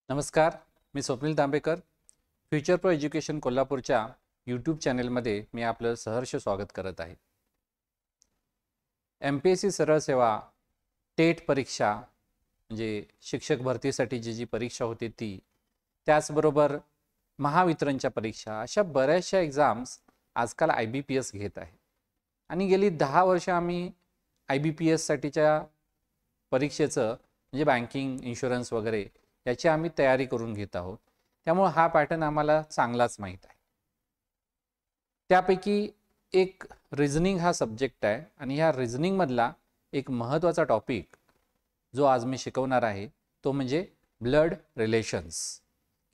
नमस्कार, मी Swapnil Tambekar. Future pro education कोल्हापूरच्या यूट्यूब चॅनेलमध्ये मी आपलं सहर्ष स्वागत करत आहे. MPSC सरळ सेवा, टेट परीक्षा म्हणजे शिक्षक भरतीसाठी जी परीक्षा होती ती, त्याचबरोबर महावितरणच्या परीक्षा, अशा बऱ्याचशा एक्झाम्स आजकाल IBPS घेत आहे. आणि गेली 10 वर्ष आम्ही IBPS साठीच्या परीक्षेचं म्हणजे बँकिंग, इन्शुरन्स वगैरे याची आम्ही तयारी करून घेत आहोत. त्यामुळे हा पॅटर्न आम्हाला चांगलाच माहीत आहे. त्यापैकी एक रिझनिंग हा सब्जेक्ट आहे आणि ह्या रिझनिंगमधला एक महत्त्वाचा टॉपिक जो आज मी शिकवणार आहे तो म्हणजे ब्लड रिलेशन्स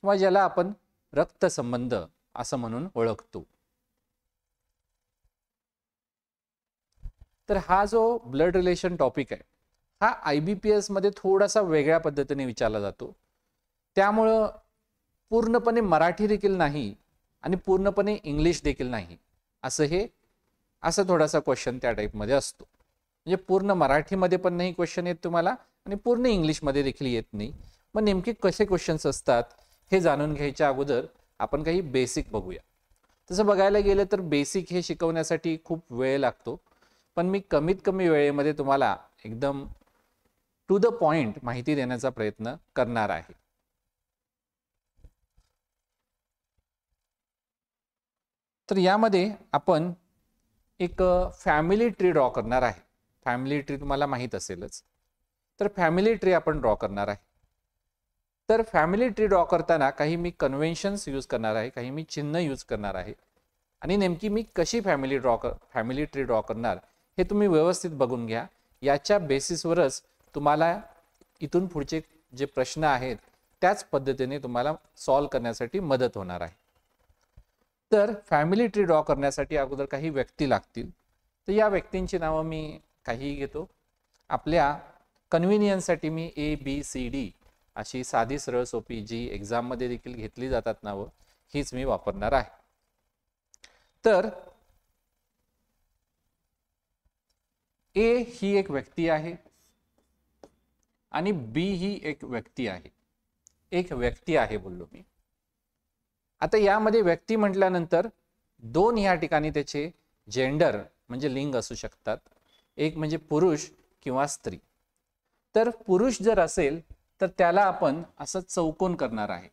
किंवा ज्याला आपण रक्तसंबंध असं म्हणून ओळखतो. तर हा जो ब्लड रिलेशन टॉपिक आहे हा IBPS मध्ये थोडासा वेगळ्या पद्धतीने विचारला जातो. त्यामुळं पूर्णपणे मराठी देखील नाही आणि पूर्णपणे इंग्लिश देखील नाही असं थोडासा क्वेश्चन त्या टाईपमध्ये असतो. म्हणजे पूर्ण मराठीमध्ये पण नाही क्वेश्चन येत तुम्हाला आणि पूर्ण इंग्लिशमध्ये देखील येत नाही. मग नेमके कसे क्वेश्चन्स असतात हे जाणून घ्यायच्या अगोदर आपण काही बेसिक बघूया. तसं बघायला गेलं तर बेसिक हे शिकवण्यासाठी खूप वेळ लागतो, पण मी कमीत कमी वेळेमध्ये तुम्हाला एकदम टू द पॉइंट माहिती देण्याचा प्रयत्न करणार आहे. तर यामध्ये आपण एक फॅमिली ट्री ड्रॉ करणार आहे. फॅमिली ट्री तुम्हाला माहीत असेलच. तर फॅमिली ट्री आपण ड्रॉ करणार आहे. तर फॅमिली ट्री ड्रॉ करताना काही मी कन्व्हेन्शन्स यूज करणार आहे, काही मी चिन्ह यूज करणार आहे. आणि नेमकी मी कशी फॅमिली ट्री ड्रॉ करणार हे तुम्ही व्यवस्थित बघून घ्या. याच्या बेसिसवरच तुम्हाला इथून पुढचे जे प्रश्न आहेत त्याच पद्धतीने तुम्हाला सॉल्व करण्यासाठी मदत होणार आहे. तर फॅमिली ट्री ड्रॉ करण्यासाठी अगोदर काही व्यक्ती लागतील. तर या व्यक्तींची नावं मी काहीही घेतो. आपल्या कन्व्हिनियन्ससाठी मी ABCD अशी साधी सरळ सोपी जी एक्झाममध्ये देखील घेतली जातात नावं हीच मी वापरणार आहे. तर A ही एक व्यक्ती आहे आणि B ही एक व्यक्ती आहे. एक व्यक्ती आहे बोललो मी. आता यामध्ये व्यक्ती म्हटल्यानंतर दोन ह्या ठिकाणी त्याचे जेंडर म्हणजे लिंग असू शकतात. एक म्हणजे पुरुष किंवा स्त्री. तर पुरुष जर असेल तर त्याला आपण असं चौकोन करणार आहे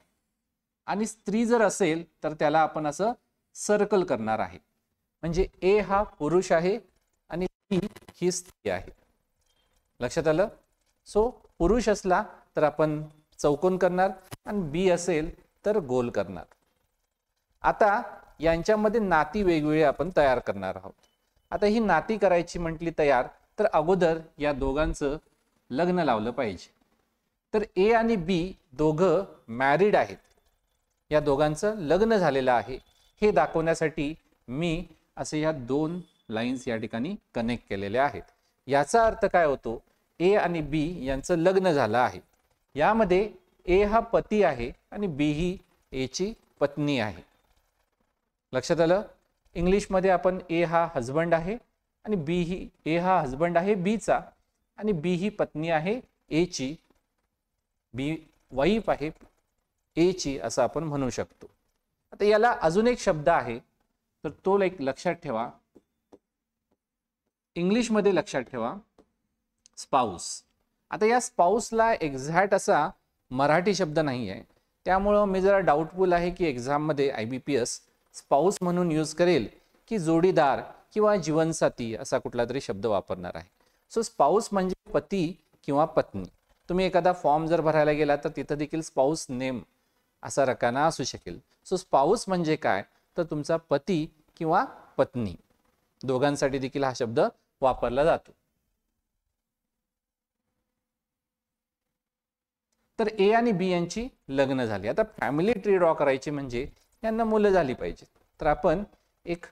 आणि स्त्री जर असेल तर त्याला आपण असं सर्कल करणार आहे. म्हणजे A हा पुरुष आहे आणि B ही स्त्री आहे. लक्षात आलं? सो पुरुष असला तर आपण चौकोन करणार आणि B असेल तर गोल करणार. आता यांच्यामध्ये नाती वेगवेगळी आपण तयार करणार आहोत. आता ही नाती करायची म्हटली तयार तर अगोदर या दोघांचं लग्न लावलं पाहिजे. तर A आणि B दोघं मॅरिड आहेत. या दोघांचं लग्न झालेलं आहे हे दाखवण्यासाठी मी असे या दोन लाईन्स या ठिकाणी कनेक्ट केलेल्या आहेत. याचा अर्थ काय होतो? A आणि B यांचं लग्न झालं आहे. यामध्ये A हा पती आहे आणि B ही A ची पत्नी आहे. लक्षात आलं? इंग्लिशमध्ये आपण A हा हजबंड आहे आणि A हा हजबंड आहे B चा आणि B ही पत्नी आहे A ची. B वाईफ आहे A ची असं आपण म्हणू शकतो. आता याला अजून एक शब्द आहे तर तो एक लक्षात ठेवा. इंग्लिशमध्ये लक्षात ठेवा स्पाऊस. आता या स्पाऊसला एक्झॅक्ट असा मराठी शब्द नाही आहे. त्यामुळं मी जरा डाऊटफुल आहे की एक्झाममध्ये IBPS स्पाऊस म्हणून यूज करेल की जोडीदार किंवा जीवनसाथी असा कुठला तरी शब्द वापरणार आहे. सो स्पाऊस म्हणजे पती किंवा पत्नी. तुम्ही एखादा फॉर्म जर भरायला गेला तर तिथं देखील स्पाऊस नेम असा रकाना असू शकेल. सो स्पाऊस म्हणजे काय तर तुमचा पती किंवा पत्नी दोघांसाठी देखील हा शब्द वापरला जातो. तर A आणि B यांची लग्न झाली. आता फॅमिली ट्री ड्रॉ करायची म्हणजे यांना मुलं झाली पाहिजेत. तर आपण एक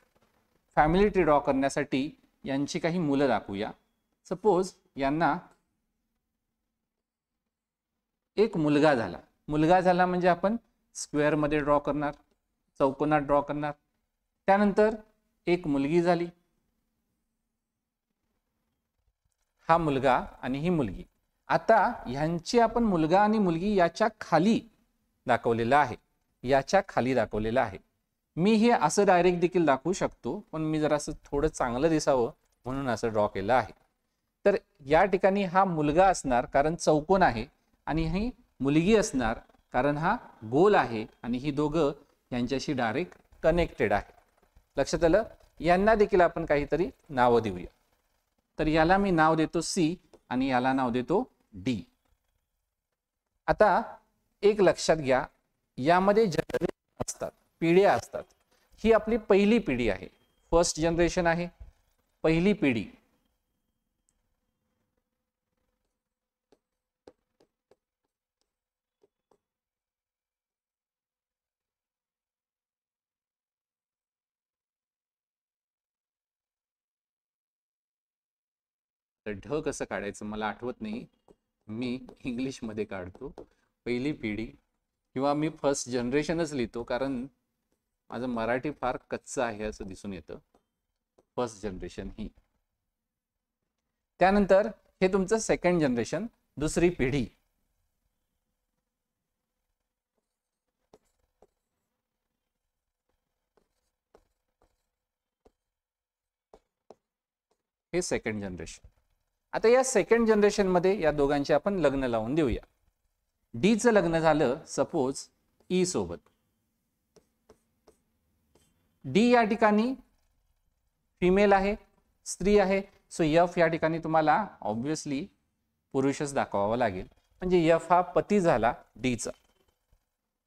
फॅमिली ट्री ड्रॉ करण्यासाठी यांची काही मुलं दाखवूया. सपोज यांना एक मुलगा झाला. मुलगा झाला म्हणजे आपण स्क्वेअरमध्ये ड्रॉ करणार, चौकोनात ड्रॉ करणार. त्यानंतर एक मुलगी झाली. हा मुलगा आणि ही मुलगी. आता ह्यांची आपण मुलगा आणि मुलगी याच्या खाली दाखवलेलं आहे, याच्या खाली दाखवलेलं आहे. मी हे असं डायरेक्ट देखील दाखवू शकतो, पण मी जरा असं थोडं चांगलं दिसावं म्हणून असं ड्रॉ केलं आहे. तर या ठिकाणी हा मुलगा असणार कारण चौकोन आहे, आणि ही मुलगी असणार कारण हा गोल आहे, आणि ही दोघं यांच्याशी डायरेक्ट कनेक्टेड आहे. लक्षात आलं? यांना देखील आपण काहीतरी नावं देऊया. तर याला मी नाव देतो सी आणि याला नाव देतो डी. आता एक लक्षात घ्या, यामध्ये जनरेशन असतात, पिढ्या असतात. ही आपली पहिली पिढी आहे, फर्स्ट जनरेशन आहे, पहिली पिढी. तर ढ कसं काढायचं मला आठवत नाही, मी इंग्लिशमध्ये काढतो पहिली पिढी, किंवा मी फर्स्ट जनरेशनच लिहितो कारण माझं मराठी फार कच्चं आहे असं दिसून येतं. फर्स्ट जनरेशन ही. त्यानंतर हे तुमचं सेकंड जनरेशन, दुसरी पिढी. हे सेकंड जनरेशन. आता या सेकंड जनरेशन मध्ये या दोघांचे आपण लग्न लावून देऊया. डी चं लग्न झालं सपोज ई सोबत. डी या ठिकाणी फिमेल आहे, स्त्री आहे, सो एफ या ठिकाणी तुम्हाला ऑब्विसली पुरुषच दाखवावा लागेल, म्हणजे एफ हा पती झाला डीचा.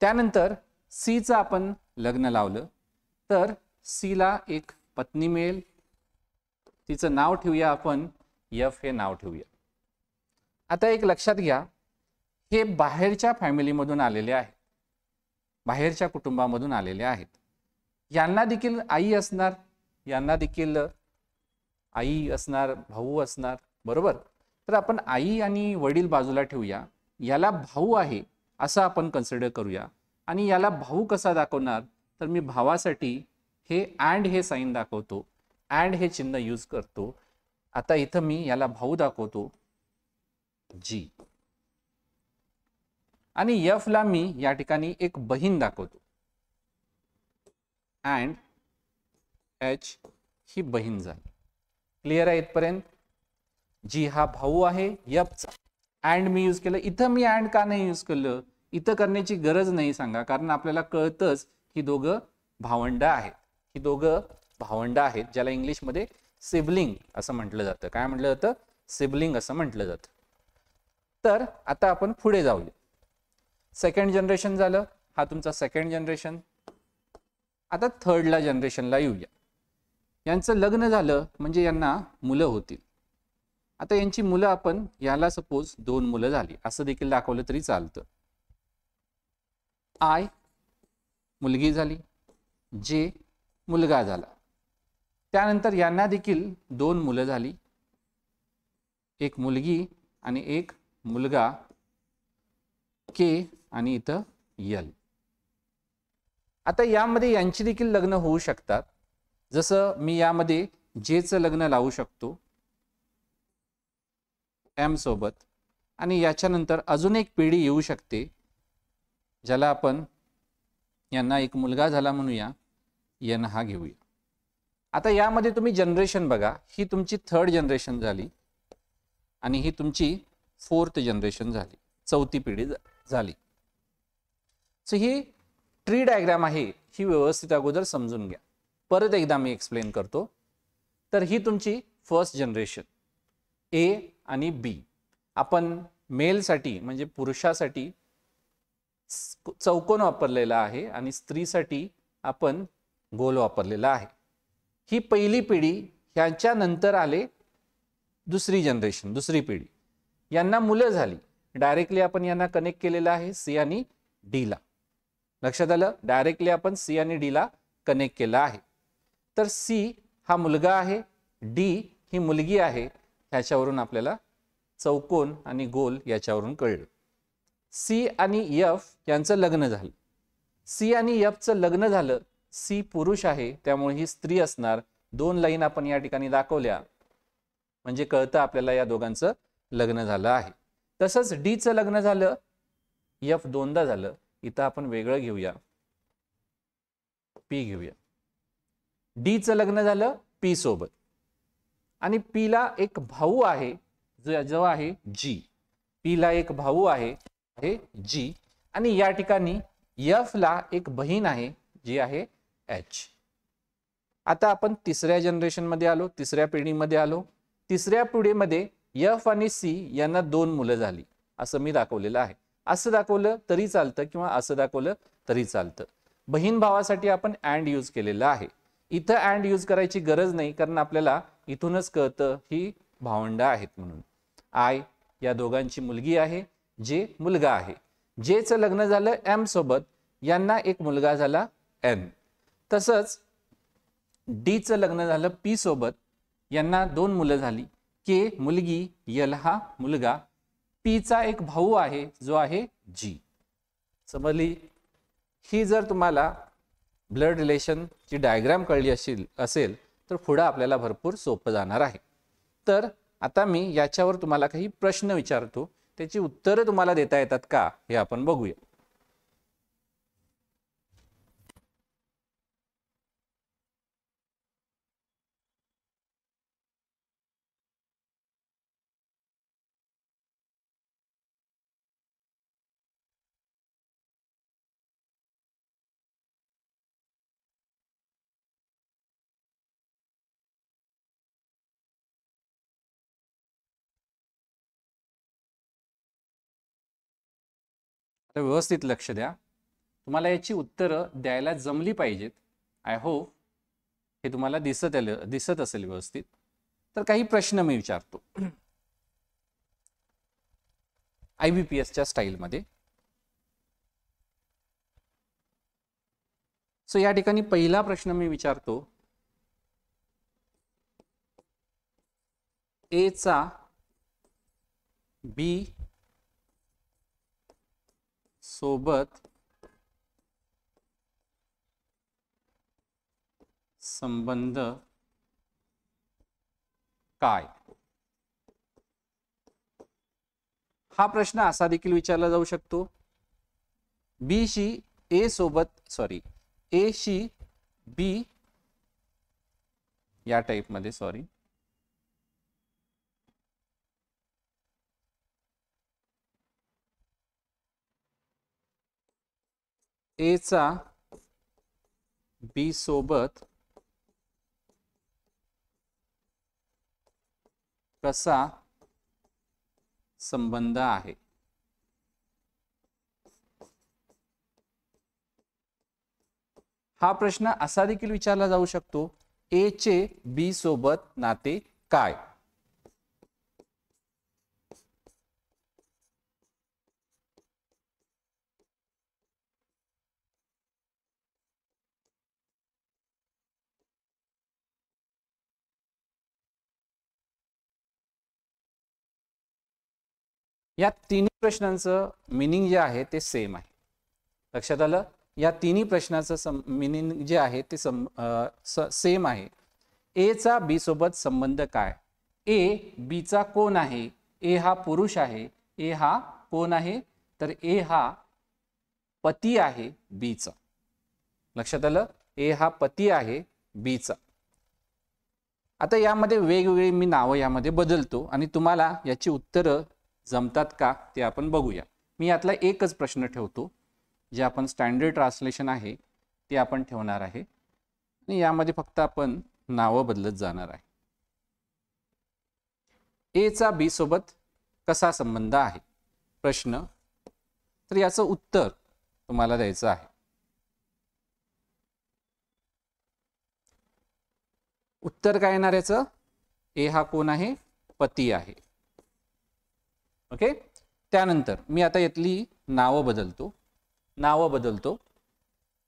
त्यानंतर सी चं आपण लग्न लावलं तर सी ला एक पत्नी मिळेल, तिचं नाव ठेवूया आपण एफ हे नाव ठेवूया. आता एक लक्षात घ्या, हे बाहेरच्या फॅमिलीमधून आलेले आहेत, बाहेरच्या कुटुंबामधून आलेले आहेत. यांना देखील आई असणार, यांना देखील आई असणार, भाऊ असणार, बरोबर. तर आपण आई आणि वडील बाजूला ठेवूया, याला भाऊ आहे असं आपण कन्सिडर करूया. आणि याला भाऊ कसा दाखवणार, तर मी भावासाठी हे अँड हे साईन दाखवतो, अँड हे चिन्ह यूज करतो. आता इथं मी याला भाऊ दाखवतो जी, आणि एफ ला मी या ठिकाणी एक बहीण दाखवतो, अँड एच ही बहीण झाली. क्लिअर आहे इथपर्यंत? जी हा भाऊ आहे एफचा, अँड मी यूज केलं. इथं मी अँड का नाही यूज केलं, इथं करण्याची गरज नाही सांगा, कारण आपल्याला कळतंच ही दोघं भावंड आहेत, ही दोघं भावंड आहेत, ज्याला इंग्लिशमध्ये सिबलिंग असं म्हटलं जातं. काय म्हटलं जातं? सिबलिंग असं म्हटलं जातं. तर आता आपण पुढे जाऊया. सेकंड जनरेशन झालं, हा तुमचा सेकंड जनरेशन. आता थर्डला जनरेशनला येऊया. यांचं लग्न झालं म्हणजे यांना मुलं होतील. आता यांची मुलं आपण याला सपोज 2 मुलं झाली असं देखील दाखवलं तरी चालतं. आय मुलगी झाली, जे मुलगा झाला. त्यानंतर यांना देखील 2 मुलं झाली, एक मुलगी आणि एक मुलगा, के आणि इथं यल. आता यामध्ये यांची देखील लग्न होऊ शकतात. जसं मी यामध्ये जेचं लग्न लावू शकतो एम सोबत, आणि याच्यानंतर अजून एक पिढी येऊ शकते ज्याला आपण यांना एक मुलगा झाला म्हणूया, एन हा घेऊया. आता यामध्ये तुम्ही जनरेशन बघा, ही तुमची थर्ड जनरेशन झाली आणि ही तुमची फोर्थ जनरेशन झाली, चौथी पिढी झाली. सो ही ट्री डायग्राम आहे, ही व्यवस्थित अगोदर समजून घ्या. परत एकदा मी एक्सप्लेन करतो. तर ही तुमची फर्स्ट जनरेशन, ए आणि बी. आपण मेलसाठी म्हणजे पुरुषासाठी चौकोन वापरलेला आहे आणि स्त्रीसाठी आपण गोल वापरलेला आहे. ही पहिली पिढी. ह्याच्या नंतर आले दुसरी जनरेशन, दुसरी पिढी. यांना मुलं झाली, डायरेक्टली आपण यांना कनेक्ट केलेलं आहे सी आणि डी ला. लक्षात आलं? डायरेक्टली आपण सी आणि डी ला कनेक्ट केला आहे. तर सी हा मुलगा आहे, डी ही मुलगी आहे. ह्याच्यावरून आपल्याला चौकोन आणि गोल याच्यावरून कळलं. सी आणि एफ यांचं लग्न झालं. सी आणि एफचं लग्न झालं. सी पुरुष आहे त्यामुळे ही स्त्री असणार. 2 लाईन आपण या ठिकाणी दाखवल्या म्हणजे कळतं आपल्याला या दोघांचं लग्न झालं आहे. तसंच डीचं लग्न झालं, एफ 2दा झालं. इथं आपण वेगळं घेऊया, पी घेऊया. डीचं लग्न झालं पी सोबत आणि पीला एक भाऊ आहे जो आहे जी. पीला एक भाऊ आहे जी आणि या ठिकाणी एफ ला एक बहीण आहे जी आहे एच. आता आपण तिसऱ्या जनरेशन मध्ये आलो, तिसऱ्या पिढीमध्ये आलो. तिसऱ्या पिढीमध्ये एफ आणि सी यांना 2 मुलं झाली असं मी दाखवलेलं आहे. असं दाखवलं तरी चालतं किंवा असं दाखवलं तरी चालतं. बहीण भावासाठी आपण अँड यूज केलेलं आहे. इथं अँड यूज करायची गरज नाही कारण आपल्याला इथूनच कळतं ही भावंड आहेत म्हणून. आय या दोघांची मुलगी आहे, जे मुलगा आहे. जेचं लग्न झालं एम सोबत, यांना एक मुलगा झाला एन. तसंच डीचं लग्न झालं पी सोबत, यांना 2 मुलं झाली, के मुलगी, यल हा मुलगा. पीचा एक भाऊ आहे जो आहे जी. समजली? ही जर तुम्हाला ब्लड रिलेशनची डायग्राम कळली असेल तर पुढे आपल्याला भरपूर सोपं जाणार आहे. तर आता मी याच्यावर तुम्हाला काही प्रश्न विचारतो, त्याची उत्तरं तुम्हाला देता येतात का हे आपण बघूया. तर व्यवस्थित लक्ष द्या, तुम्हाला याची उत्तरं द्यायला जमली पाहिजेत. आय होप हे तुम्हाला दिसत असेल व्यवस्थित. तर काही प्रश्न मी विचारतो IBPSच्या स्टाईलमध्ये. सो या ठिकाणी पहिला प्रश्न मी विचारतो, ए चा बी सोबत संबंध काय? हा प्रश्न असा देखील विचारला जाऊ शकतो, बी शी ए सोबत ए शी बी या टाइप मध्ये ए चा बी सोबत कसा संबंध आहे? हा प्रश्न असा देखील विचारला जाऊ शकतो, ए चे बी सोबत नाते काय? या तिन्ही प्रश्नांचं मीनिंग जे आहे ते सेम आहे. लक्षात आलं? या तिन्ही प्रश्नाचं मीनिंग जे आहे ते सेम आहे. ए चा बी सोबत संबंध काय? ए बीचा कोण आहे? ए हा पुरुष आहे. ए हा कोण आहे? तर ए हा पती आहे बीचा. लक्षात आलं? ए हा पती आहे बीचा. आता यामध्ये वेगवेगळी मी नावं यामध्ये बदलतो आणि तुम्हाला याची उत्तरं जमतात का ते आपण बघूया. मी यातला एकच प्रश्न ठेवतो, जे आपण स्टँडर्ड ट्रान्सलेशन आहे ते आपण ठेवणार आहे आणि यामध्ये फक्त आपण नावं बदलत जाणार आहे. ए चा बी सोबत कसा संबंध आहे? प्रश्न. तर याचं उत्तर तुम्हाला द्यायचं आहे. उत्तर काय येणार याचं? ए हा कोण आहे? पती आहे. ओके. त्यानंतर मी आता यातली नावं बदलतो.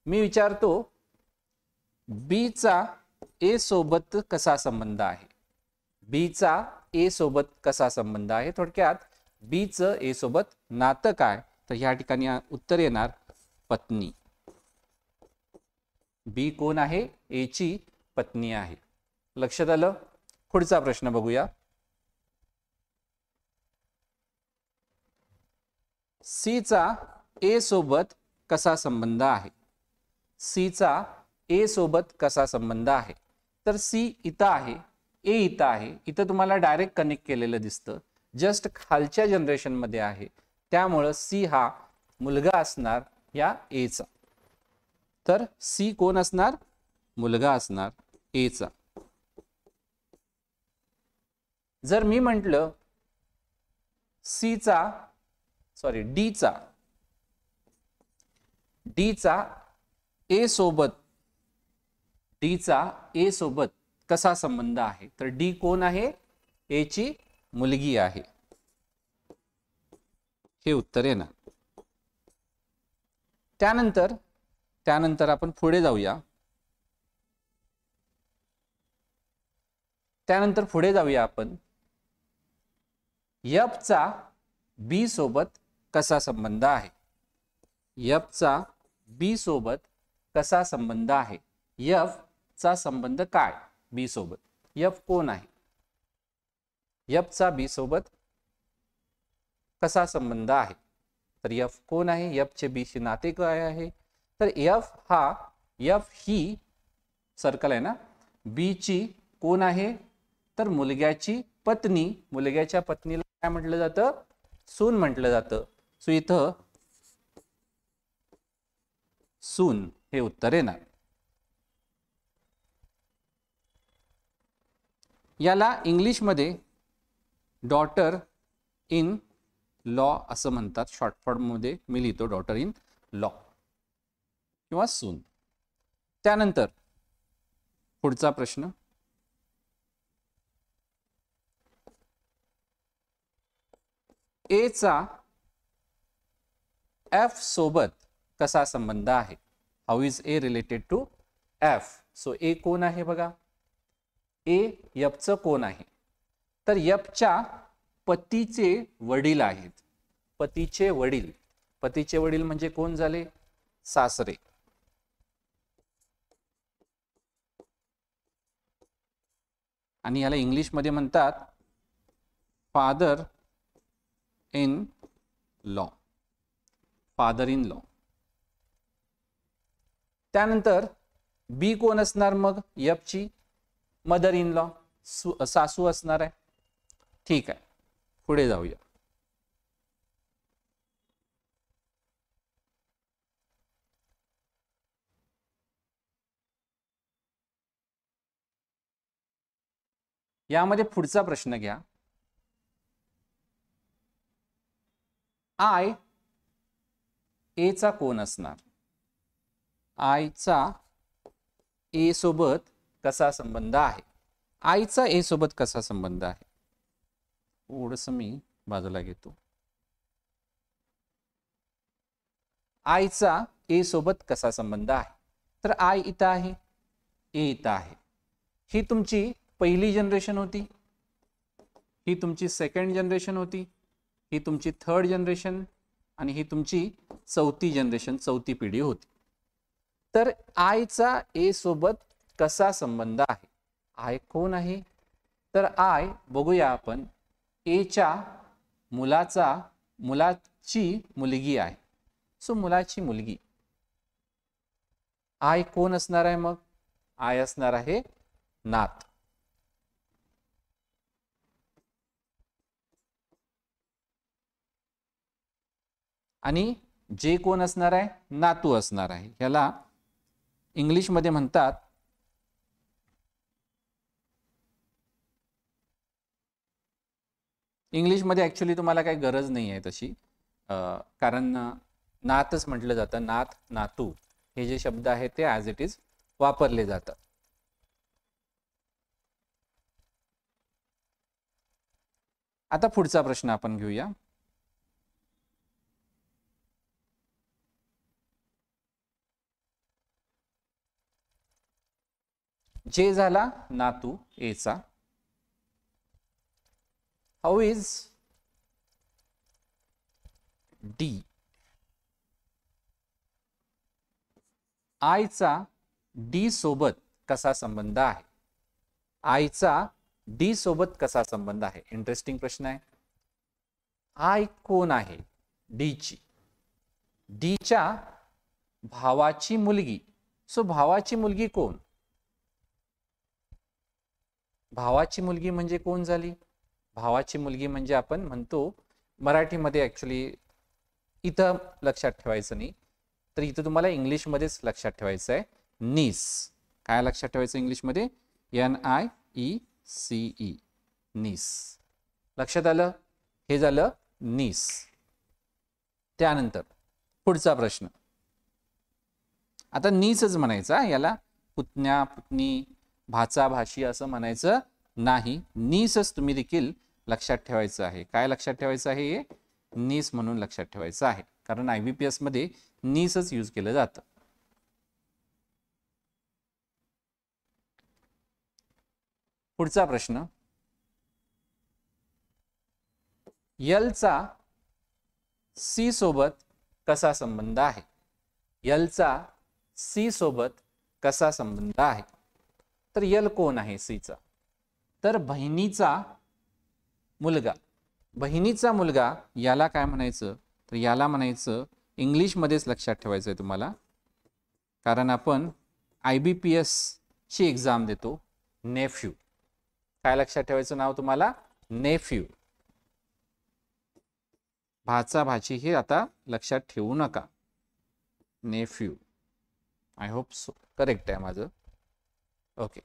मी विचारतो, बी चा ए सोबत कसा संबंध आहे? बी चा ए सोबत कसा संबंध आहे? थोडक्यात बी चं ए सोबत नातं काय? तर या ठिकाणी उत्तर येणार पत्नी. बी कोण आहे? ए ची पत्नी आहे. लक्षात आलं? पुढचा प्रश्न बघूया. सी चा ए सोबत कसा संबंध आहे, सी चा ए सोबत कसा संबंध आहे. तर सी इथं आहे, ए इथं आहे, इथं तुम्हाला डायरेक्ट कनेक्ट केलेलं दिसतं, जस्ट खालच्या जनरेशन मध्ये आहे, त्यामुळं सी हा मुलगा असणार या ए चा. तर सी कोण असणार, मुलगा असणार ए चा. जर मी म्हटलं सी चा सॉरी डी चा ए सोबत कसा संबंध आहे, तर डी कोण आहे, ए ची मुलगी आहे. हे उत्तर येणार. त्यानंतर आपण पुढे जाऊया. आपण एफ चा बी सोबत कसा संबंध आहे. एफ चा बी सोबत कसा संबंध आहे. एफ चा संबंध काय बी सोबत, एफ कोण आहे, एफ चा बी सोबत कसा संबंध आहे. तर एफ कोण आहे, एफ चे बी शी नाते काय आहे. तर एफ ही सर्कल आहे ना, बी ची कोण आहे, तर मुलग्याची पत्नी. मुलग्याच्या पत्नीला काय म्हटलं जातं, सून म्हटलं जातं. सो इथं सून हे उत्तर येणार. याला इंग्लिश मध्ये डॉटर इन लॉ असं म्हणतात. शॉर्ट फॉर्म मध्ये मी लिहितो डॉटर इन लॉ किंवा सून. त्यानंतर पुढचा प्रश्न, ए चा एफ सोबत कसा संबंध आहे. How is A related to F. So A कोण आहे बघा, ए एफ चं कोण आहे, तर एफ च्या पतीचे वडील आहेत. पतीचे वडील म्हणजे कोण झाले, सासरे. आणि याला इंग्लिश मध्ये म्हणतात फादर इन लॉ. त्यानंतर बी कोण असणार मग, एफ ची मदर इन लॉ, सासू असणार आहे. ठीक आहे, पुढे जाऊया. यामध्ये पुढचा प्रश्न घ्या. आय ए चा कोण असणार. आय चा ए सोबत कसा संबंध आहे. आईचा ए सोबत कसा संबंध आहे, थोडंसं मी बाजूला घेतो. आईचा ए सोबत कसा संबंध आहे, तर आय इथं आहे, ए इथं आहे. ही तुमची पहिली जनरेशन होती, ही तुमची सेकंड जनरेशन होती, ही तुमची थर्ड जनरेशन आणि ही तुमची चौथी जनरेशन, चौथी पिढी होती. तर आयचा ए सोबत कसा संबंध आहे. आय कोण आहे, तर आय बघूया आपण, ए च्या मुलाची मुलगी आहे. सो मुलाची मुलगी. आय कोण असणार आहे मग, आय असणार आहे नात. आणि जे कोण असणार आहे, नातू असणार आहे. याला इंग्लिश मध्ये म्हणतात इंग्लिश मध्ये ऍक्च्युली तुम्हाला काही गरज नाही आहे तशी, कारण नातच म्हटलं जातं. नात, नातू हे जे शब्द आहेत ते ॲज इट इज वापरले जातात. आता पुढचा प्रश्न आपण घेऊया. जे झाला नातू ए चा. How is D. आयचा डी सोबत कसा संबंध आहे. आयचा डी सोबत कसा संबंध आहे. इंटरेस्टिंग प्रश्न आहे. आय कोण आहे, डी ची. डी च्या भावाची मुलगी. सो भावाची मुलगी कोण? भावाची मुलगी म्हणजे कोण झाली? भावाची मुलगी म्हणजे आपण म्हणतो मराठीमध्ये, ऍक्च्युली इथं लक्षात ठेवायचं नाही, तर इथं तुम्हाला इंग्लिशमध्येच लक्षात ठेवायचं आहे, नीस. काय लक्षात ठेवायचं इंग्लिशमध्ये? NIECE, नीस. लक्षात आलं? हे झालं नीस. त्यानंतर पुढचा प्रश्न. आता नीसच म्हणायचा, याला पुतण्या पुतणी भाचा भाशी असं म्हणायचं नाही. नीसच तुम्ही देखील लक्षात ठेवायचं आहे. काय लक्षात ठेवायचं आहे? हे नीस म्हणून लक्षात ठेवायचं आहे, कारण IBPS मध्ये नीसच यूज केलं जातं. पुढचा प्रश्न. यलचा सी सोबत कसा संबंध आहे? यलचा सी सोबत कसा संबंध आहे? तर यल कोण आहे सीचा? तर बहिणीचा मुलगा. बहिणीचा मुलगा याला काय म्हणायचं? तर याला म्हणायचं, इंग्लिशमध्येच लक्षात ठेवायचं आहे तुम्हाला, कारण आपण IBPS ची एक्झाम देतो, नेफ्यू. काय लक्षात ठेवायचं नाव तुम्हाला? नेफ्यू. भाचा भाची हे आता लक्षात ठेवू नका. Nephew. I hope so correct आहे माझं. ओके.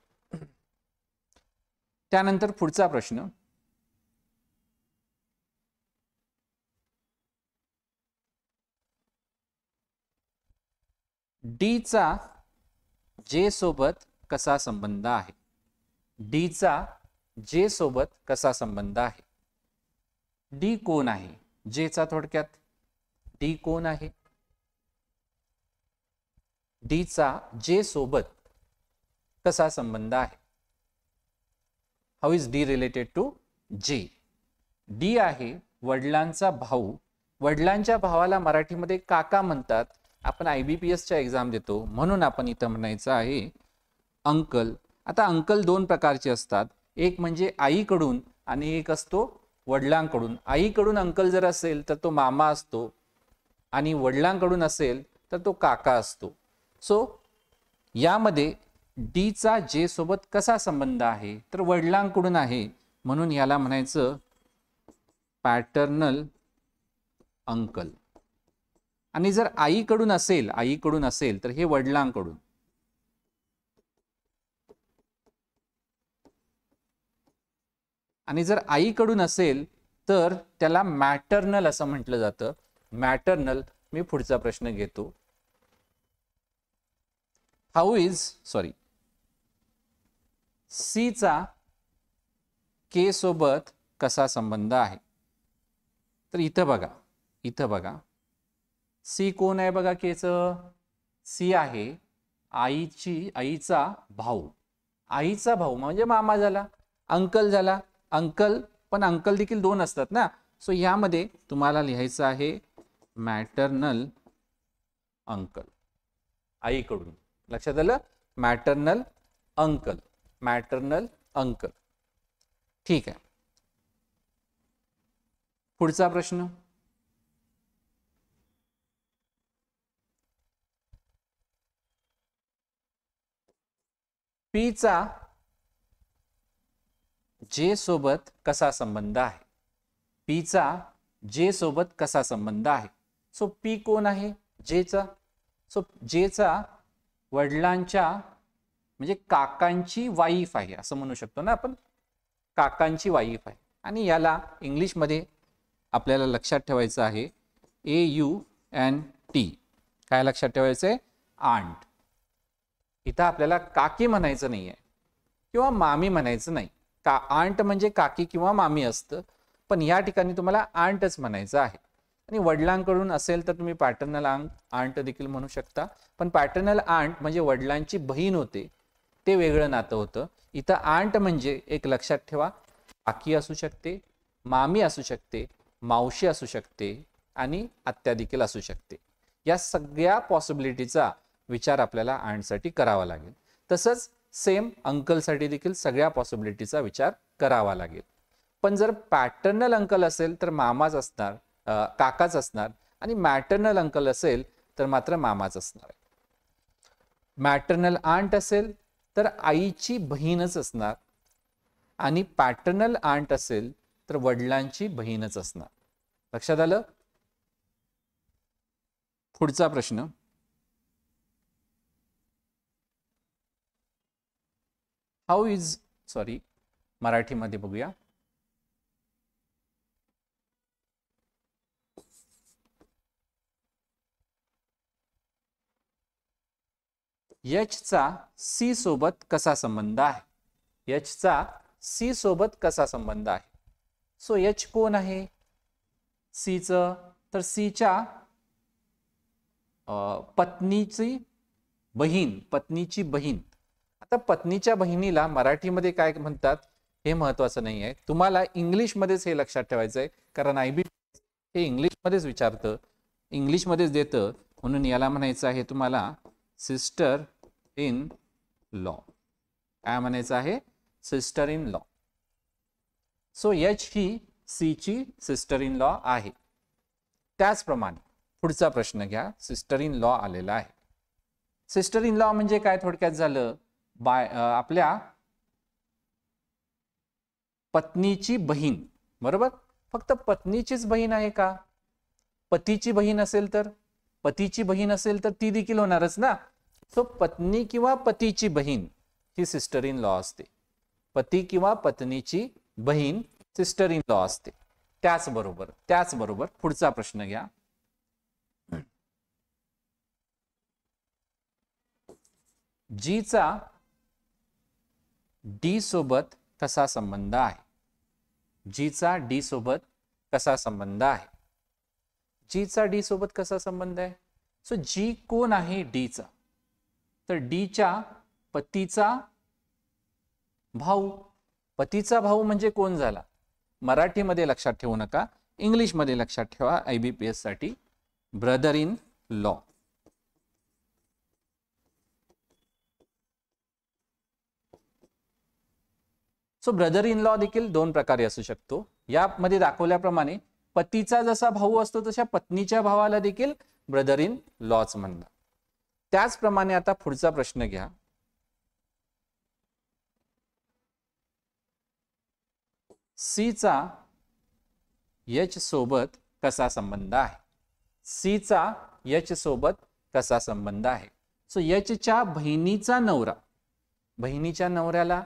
त्यानंतर पुढचा प्रश्न. डीचा जे सोबत कसा संबंध आहे? डीचा जे सोबत कसा संबंध आहे? डी कोण आहे? जेचा थोडक्यात डी कोण आहे? डीचा जे सोबत कसा संबंध आहे? How is D related to J? D आहे वडिलांचा भाऊ. वडिलांच्या भावाला मराठीमध्ये काका म्हणतात. आपण IBPS च्या एक्झाम देतो म्हणून आपण इथं म्हणायचं आहे अंकल. आता अंकल दोन प्रकारचे असतात, एक म्हणजे आईकडून आणि एक असतो वडिलांकडून. आईकडून अंकल जर असेल तर तो मामा असतो आणि वडिलांकडून असेल तर तो काका असतो. सो यामध्ये डीचा जे सोबत कसा संबंध आहे? तर वडिलांकडून आहे, म्हणून याला म्हणायचं पॅटर्नल अंकल. आणि जर आईकडून असेल तर हे वडिलांकडून. आणि जर आईकडून असेल तर त्याला मॅटर्नल असं म्हटलं जातं. मॅटर्नल. मी पुढचा प्रश्न घेतो. सीचा के सोबत कसा संबंध आहे? तर इथं बघा सी कोण आहे बघा. केचं सी आहे आईचा भाऊ. आईचा भाऊ म्हणजे मामा झाला, अंकल झाला. अंकल, पण अंकल देखील दोन असतात ना. सो यामध्ये तुम्हाला लिहायचं आहे मॅटर्नल अंकल. आईकडून. लक्षात आलं? Maternal uncle. Maternal uncle. ठीक आहे. पुढचा प्रश्न. पीचा जे सोबत कसा संबंध आहे? पीचा जे सोबत कसा संबंध आहे? सो पी कोण आहे? जेचा. सो जेचा वडिलांच्या म्हणजे काकांची वाईफ आहे असं म्हणू शकतो ना आपण. काकांची वाईफ आहे. आणि याला इंग्लिशमध्ये आपल्याला लक्षात ठेवायचं आहे AUNT. काय लक्षात ठेवायचं आहे? आंट. इथं आपल्याला काकी म्हणायचं नाहीये किंवा मामी म्हणायचं नाही. आंट म्हणजे काकी किंवा मामी असतं, पण या ठिकाणी तुम्हाला आंटच म्हणायचं आहे. आणि वडिलांकडून असेल तर तुम्ही पॅटर्नल आंट देखील म्हणू शकता. पण पॅटर्नल आंट म्हणजे वडिलांची बहीण होते, ते वेगळं नातं होतं. इथं आंट म्हणजे एक लक्षात ठेवा, काकी असू शकते, मामी असू शकते, मावशी असू शकते आणि आत्या देखील असू शकते. या सगळ्या पॉसिबिलिटीचा विचार आपल्याला आंटसाठी करावा लागेल. तसंच सेम अंकलसाठी देखील सगळ्या पॉसिबिलिटीचा विचार करावा लागेल. पण जर पॅटर्नल अंकल असेल तर मामाच असणार, काकाच असणार. आणि मॅटर्नल अंकल असेल तर मात्र मामाच असणार आहे. मॅटर्नल आंट असेल तर आईची बहीणच असणार आणि पॅटर्नल आंट असेल तर वडिलांची बहीणच असणार. लक्षात आलं? पुढचा प्रश्न, हाऊ इज मराठीमध्ये बघूया. एचचा सी सोबत कसा संबंध आहे? एचचा सी सोबत कसा संबंध आहे? सो एच कोण आहे सीचं? तर सीच्या पत्नीची बहीण. आता पत्नीच्या बहिणीला मराठीमध्ये काय म्हणतात हे महत्वाचं नाही आहे, तुम्हाला इंग्लिशमध्येच हे लक्षात ठेवायचं आहे, कारण IB हे इंग्लिशमध्येच विचारतं, इंग्लिशमध्येच देतं, म्हणून याला म्हणायचं आहे तुम्हाला सिस्टर इन लॉ. काय म्हणायचं आहे? Sister in law. So H ही सीची सिस्टर इन लॉ आहे. त्याचप्रमाणे पुढचा प्रश्न घ्या. सिस्टर इन लॉ आलेला आहे. सिस्टर इन लॉ म्हणजे काय? थोडक्यात झालं आपल्या पत्नीची बहीण. बरोबर? फक्त पत्नीचीच बहीण आहे का? पतीची बहीण असेल तर ती देखील होणारच ना. सो पत्नी किंवा पतीची बहीण ही सिस्टर इन लॉ असते. पती किंवा पत्नीची बहीण सिस्टर इन लॉ असते. त्याचबरोबर पुढचा प्रश्न घ्या. जीचा डी सोबत कसा संबंध आहे? जीचा डी सोबत कसा संबंध आहे? जीचा डी सोबत कसा संबंध आहे? सो जी कोण आहे डीचा? तर डीच्या पतीचा भाऊ. पतीचा भाऊ म्हणजे कोण झाला? मराठीमध्ये लक्षात ठेवू नका, इंग्लिशमध्ये लक्षात ठेवा IBPS साठी. Brother in law. So brother in law देखील दोन प्रकारे असू शकतो. यामध्ये दाखवल्याप्रमाणे पतीचा जसा भाऊ असतो तशा पत्नीच्या भावाला देखील ब्रदर इन लॉच म्हणतात. त्याचप्रमाणे आता पुढचा प्रश्न घ्या. सीचा एच सोबत कसा संबंध आहे? सीचा एच सोबत कसा संबंध आहे? सो एचच्या बहिणीचा नवरा. बहिणीच्या नवऱ्याला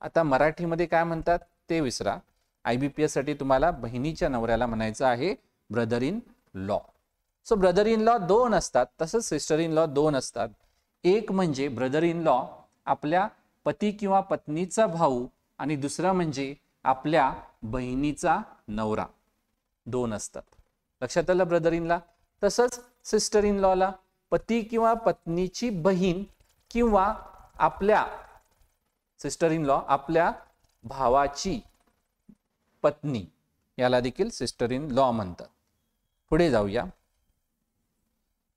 आता मराठीमध्ये काय म्हणतात ते विसरा. IBPS साठी तुम्हाला बहिणीच्या नवऱ्याला म्हणायचं आहे brother in law. So brother in law दोन असतात, तसंच सिस्टर इन लॉ दोन असतात. एक म्हणजे ब्रदर इन लॉ आपल्या पती किंवा पत्नीचा भाऊ आणि दुसरा म्हणजे आपल्या बहिणीचा नवरा. दोन असतात. लक्षात आलं ब्रदर इन लॉ? तसंच सिस्टर इन लॉला पती किंवा पत्नीची बहीण किंवा आपल्या सिस्टर इन लॉ आपल्या भावाची पत्नी, याला देखील सिस्टर इन लॉ म्हणतात. पुढे जाऊया.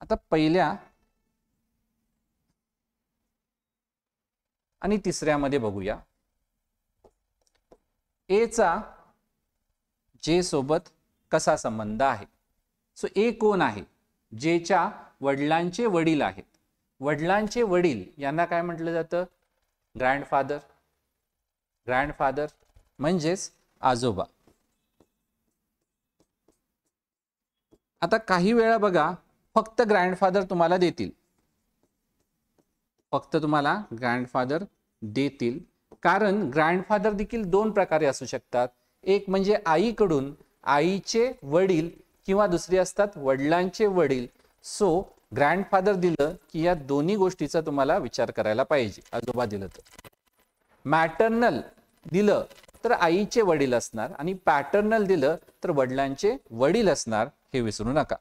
आता पहिल्या आणि तिसऱ्यामध्ये बघूया. एचा जे सोबत कसा संबंध आहे? सो ए कोण आहे? जेच्या वडिलांचे वडील आहेत. वडिलांचे वडील यांना काय म्हटलं जातं? ग्रँडफादर. ग्रँडफादर म्हणजेच आजोबा. आता काही वेळा बघा फक्त ग्रँडफादर तुम्हाला देतील. फक्त तुम्हाला ग्रँडफादर देतील, कारण ग्रँडफादर देखील दोन प्रकारे असू शकतात. एक म्हणजे आईकडून आईचे वडील किंवा दुसरे असतात वडिलांचे वडील. सो ग्रँडफादर दिलं की या दोन्ही गोष्टीचा तुम्हाला विचार करायला पाहिजे. आजोबा दिलं तर. मॅटर्नल दिलं तर आईचे वडील असणार आणि पॅटर्नल दिलं तर वडिलांचे वडील असणार, हे विसरू नका.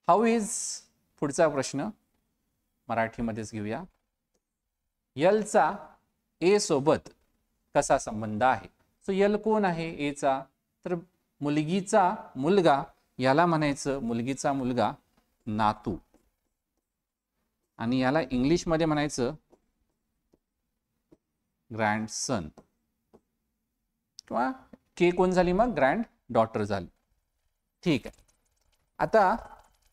हाऊ इज पुढचा प्रश्न मराठीमध्येच घेऊया. एलचा ए सोबत कसा संबंध आहे? सो एल कोण आहे एचा? तर मुलगीचा मुलगा, याला म्हणायचं मुलगीचा मुलगा नातू, आणि याला इंग्लिशमध्ये म्हणायचं ग्रँडसन. किंवा के कोण झाली मग? ग्रँड डॉटर झाली. ठीक आहे. आता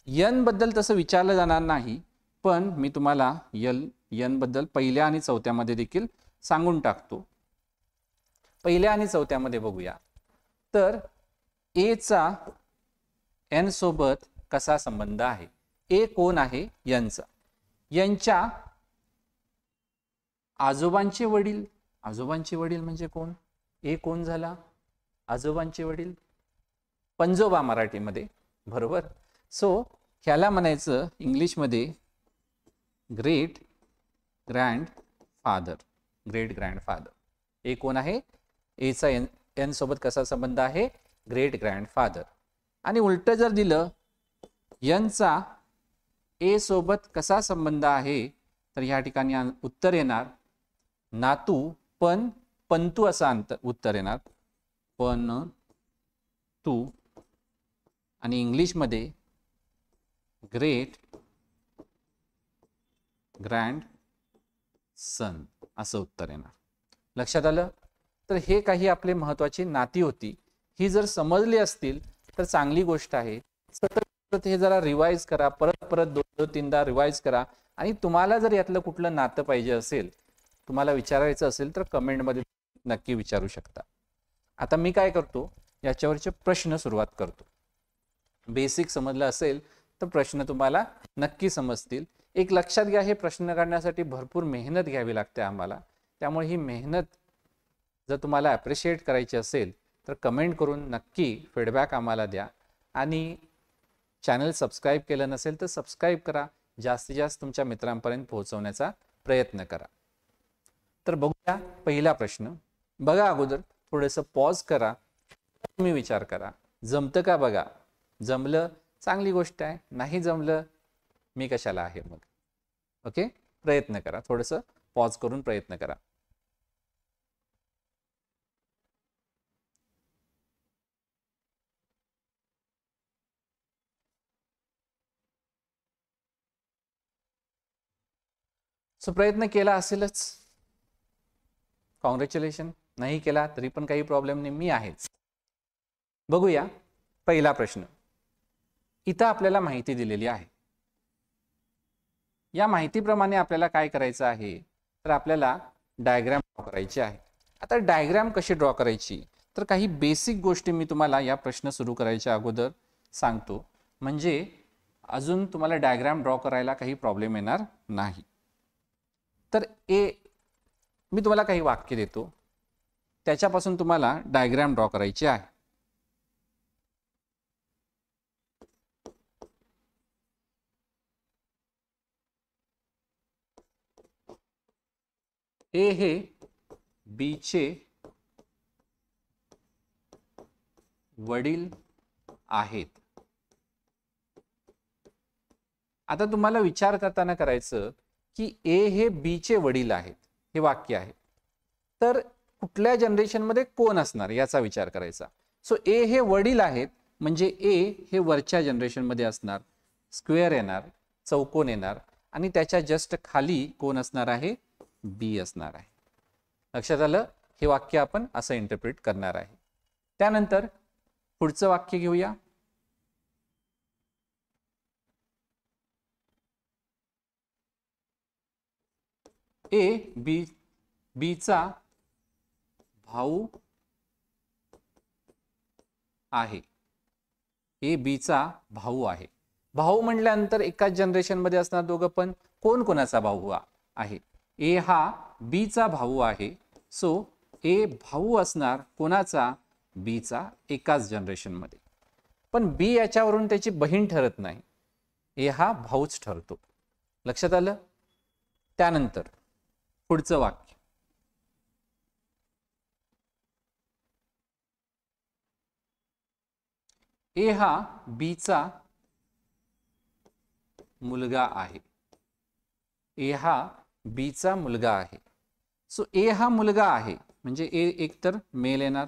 यन बद्दल तसं विचारलं जाणार नाही, पण मी तुम्हाला यन बद्दल पहिल्या आणि चौथ्यामध्ये देखील सांगून टाकतो. पहिल्या आणि चौथ्यामध्ये बघूया. तर ए चा एन सोबत कसा संबंध आहे. ए कोण आहे? यनचा. यांच्या आजोबांचे वडील. आजोबांचे वडील म्हणजे कोण? ए कोण झाला? आजोबांचे वडील, पंजोबा मराठीमध्ये, बरोबर. सो ह्याला म्हणायचं इंग्लिशमध्ये great grand father. Great grand father. A कोण आहे? एचा एन सोबत कसा संबंध आहे? Great grand father. आणि उलट जर दिलं यनचा ए सोबत कसा संबंध आहे, तर ह्या ठिकाणी उत्तर येणार नातू पण पंतू असं उत्तर येणार. पण तू. आणि इंग्लिशमध्ये ग्रेट ग्रँड सन असं उत्तर येणार. लक्षात आलं? तर हे काही आपले महत्वाची नाती होती. ही जर समजली असतील तर चांगली गोष्ट आहे. सतत हे जरा रिवाइज करा, परत परत 2-3दा रिवाइज करा. आणि तुम्हाला जर यातलं कुठलं नातं पाहिजे असेल, तुम्हाला विचारायचं असेल, तर कमेंटमध्ये नक्की विचारू शकता. आता मी काय करतो, याच्यावरचे प्रश्न सुरुवात करतो. बेसिक समजलं असेल तर प्रश्न तुम्हाला नक्की समजतील. एक लक्षात घ्या, हे प्रश्न काढण्यासाठी भरपूर मेहनत घ्यावी लागते आम्हाला. त्यामुळे ही मेहनत जर तुम्हाला ॲप्रिशिएट करायची असेल तर कमेंट करून नक्की फीडबॅक आम्हाला द्या. आणि चॅनल सबस्क्राईब केलं नसेल तर सबस्क्राईब करा. जास्तीत जास्त तुमच्या मित्रांपर्यंत पोहोचवण्याचा प्रयत्न करा. तर बघूया पहिला प्रश्न. बघा, अगोदर थोडंसं पॉज करा, तुम्ही विचार करा. जमतं का बघा. जमलं चांगली गोष्ट आहे, नाही जमलं मी कशाला आहे मग. ओके, प्रयत्न करा, थोडंसं पॉज करून प्रयत्न करा. सो प्रयत्न केला असेलच, कॉंग्रॅच्युलेशन. नाही केला तरी पण काही प्रॉब्लेम नाही, मी आहेच. बघूया पहिला प्रश्न. इथं आपल्याला माहिती दिलेली आहे. या माहितीप्रमाणे आपल्याला काय करायचं आहे, तर आपल्याला डायग्राम ड्रॉ करायची आहे. आता डायग्राम कशी ड्रॉ करायची, तर काही बेसिक गोष्टी मी तुम्हाला या प्रश्न सुरू करायच्या अगोदर सांगतो, म्हणजे अजून तुम्हाला डायग्राम ड्रॉ करायला काही प्रॉब्लेम येणार नाही. तर मी तुम्हाला काही वाक्य देतो, त्याच्यापासून तुम्हाला डायग्राम ड्रॉ करायची आहे. ए हे बीचे वडील आहेत. आता तुम्हाला विचार करताना करायचं की ए हे बीचे वडील आहेत, हे वाक्य आहे. तर कुठल्या जनरेशनमध्ये कोण असणार याचा विचार करायचा. सो ए हे वडील आहेत म्हणजे ए हे वरच्या जनरेशनमध्ये असणार. स्क्वेअर येणार, चौकोन येणार, आणि त्याच्या जस्ट खाली कोण असणार आहे? बी असणार आहे. लक्षात आलं? हे वाक्य आपण असं इंटरप्रिट करणार आहे. त्यानंतर पुढचं वाक्य घेऊया. ए बीचा भाऊ आहे. ए बीचा भाऊ आहे. भाऊ म्हटल्यानंतर एकाच जनरेशन मध्ये असणार दोघं, पण कोण कोणाचा भाऊ आहे? ए हा बीचा भाऊ आहे. सो ए भाऊ असणार कोणाचा? बीचा, एकाच जनरेशन मध्ये. पण बी याच्यावरून त्याची बहीण ठरत नाही, ए हा भाऊच ठरतो. लक्षात आलं? त्यानंतर पुढचं वाक्य. ए हा बीचा मुलगा आहे. ए हा बीचा मुलगा आहे. सो ए हा मुलगा आहे म्हणजे ए एकतर मेल येणार.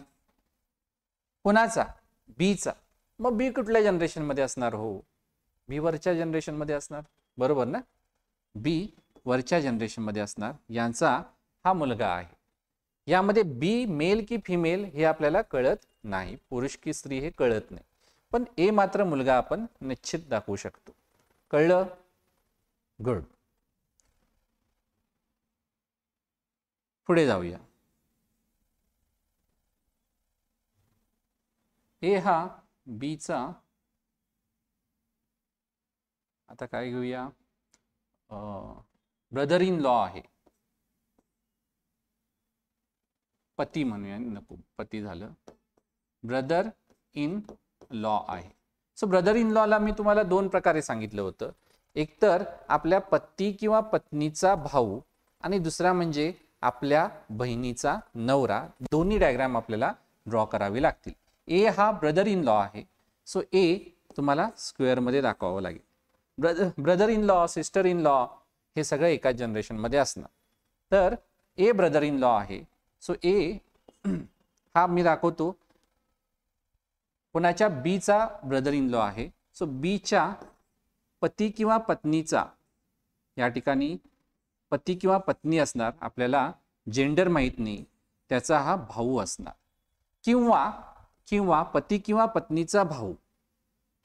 कोणाचा? बीचा. मग बी कुठल्या जनरेशन मध्ये असणार? हो, बी वरच्या जनरेशन मध्ये असणार, बरोबर ना? बी वरच्या जनरेशन मध्ये असणार, यांचा हा मुलगा आहे. यामध्ये बी मेल की फिमेल हे आपल्याला कळत नाही, पुरुष की स्त्री हे कळत नाही, पण ए मात्र मुलगा आपण निश्चित दाखवू शकतो. कळलं? गुड. पुढे जाऊया. ए हा बीचा, आता काय घेऊया, ब्रदर इन लॉ आहे. पती म्हणूया, नको पती झालं, ब्रदर इन लॉ आहे. सो ब्रदर इन लॉला मी तुम्हाला दोन प्रकारे सांगितलं होतं. एक तर आपल्या पती किंवा पत्नीचा भाऊ आणि दुसरा म्हणजे आपल्या बहिणीचा नवरा. दोन्ही डायग्राम आपल्याला ड्रॉ करावी लागतील. ए हा ब्रदर इन लॉ आहे, सो ए तुम्हाला स्क्वेअर मध्ये दाखवावं लागेल. Brother in law, sister in law हे सगळं एकाच जनरेशन मध्ये असणार. तर ए ब्रदर इन लॉ आहे, सो ए हा मी दाखवतो. कोणाच्या? बीचा ब्रदर इन लॉ आहे, सो बीच्या पती किंवा पत्नीचा, या ठिकाणी पती किंवा पत्नी असणार, आपल्याला जेंडर माहित नाही, त्याचा हा भाऊ असणार. किंवा पती किंवा पत्नीचा भाऊ,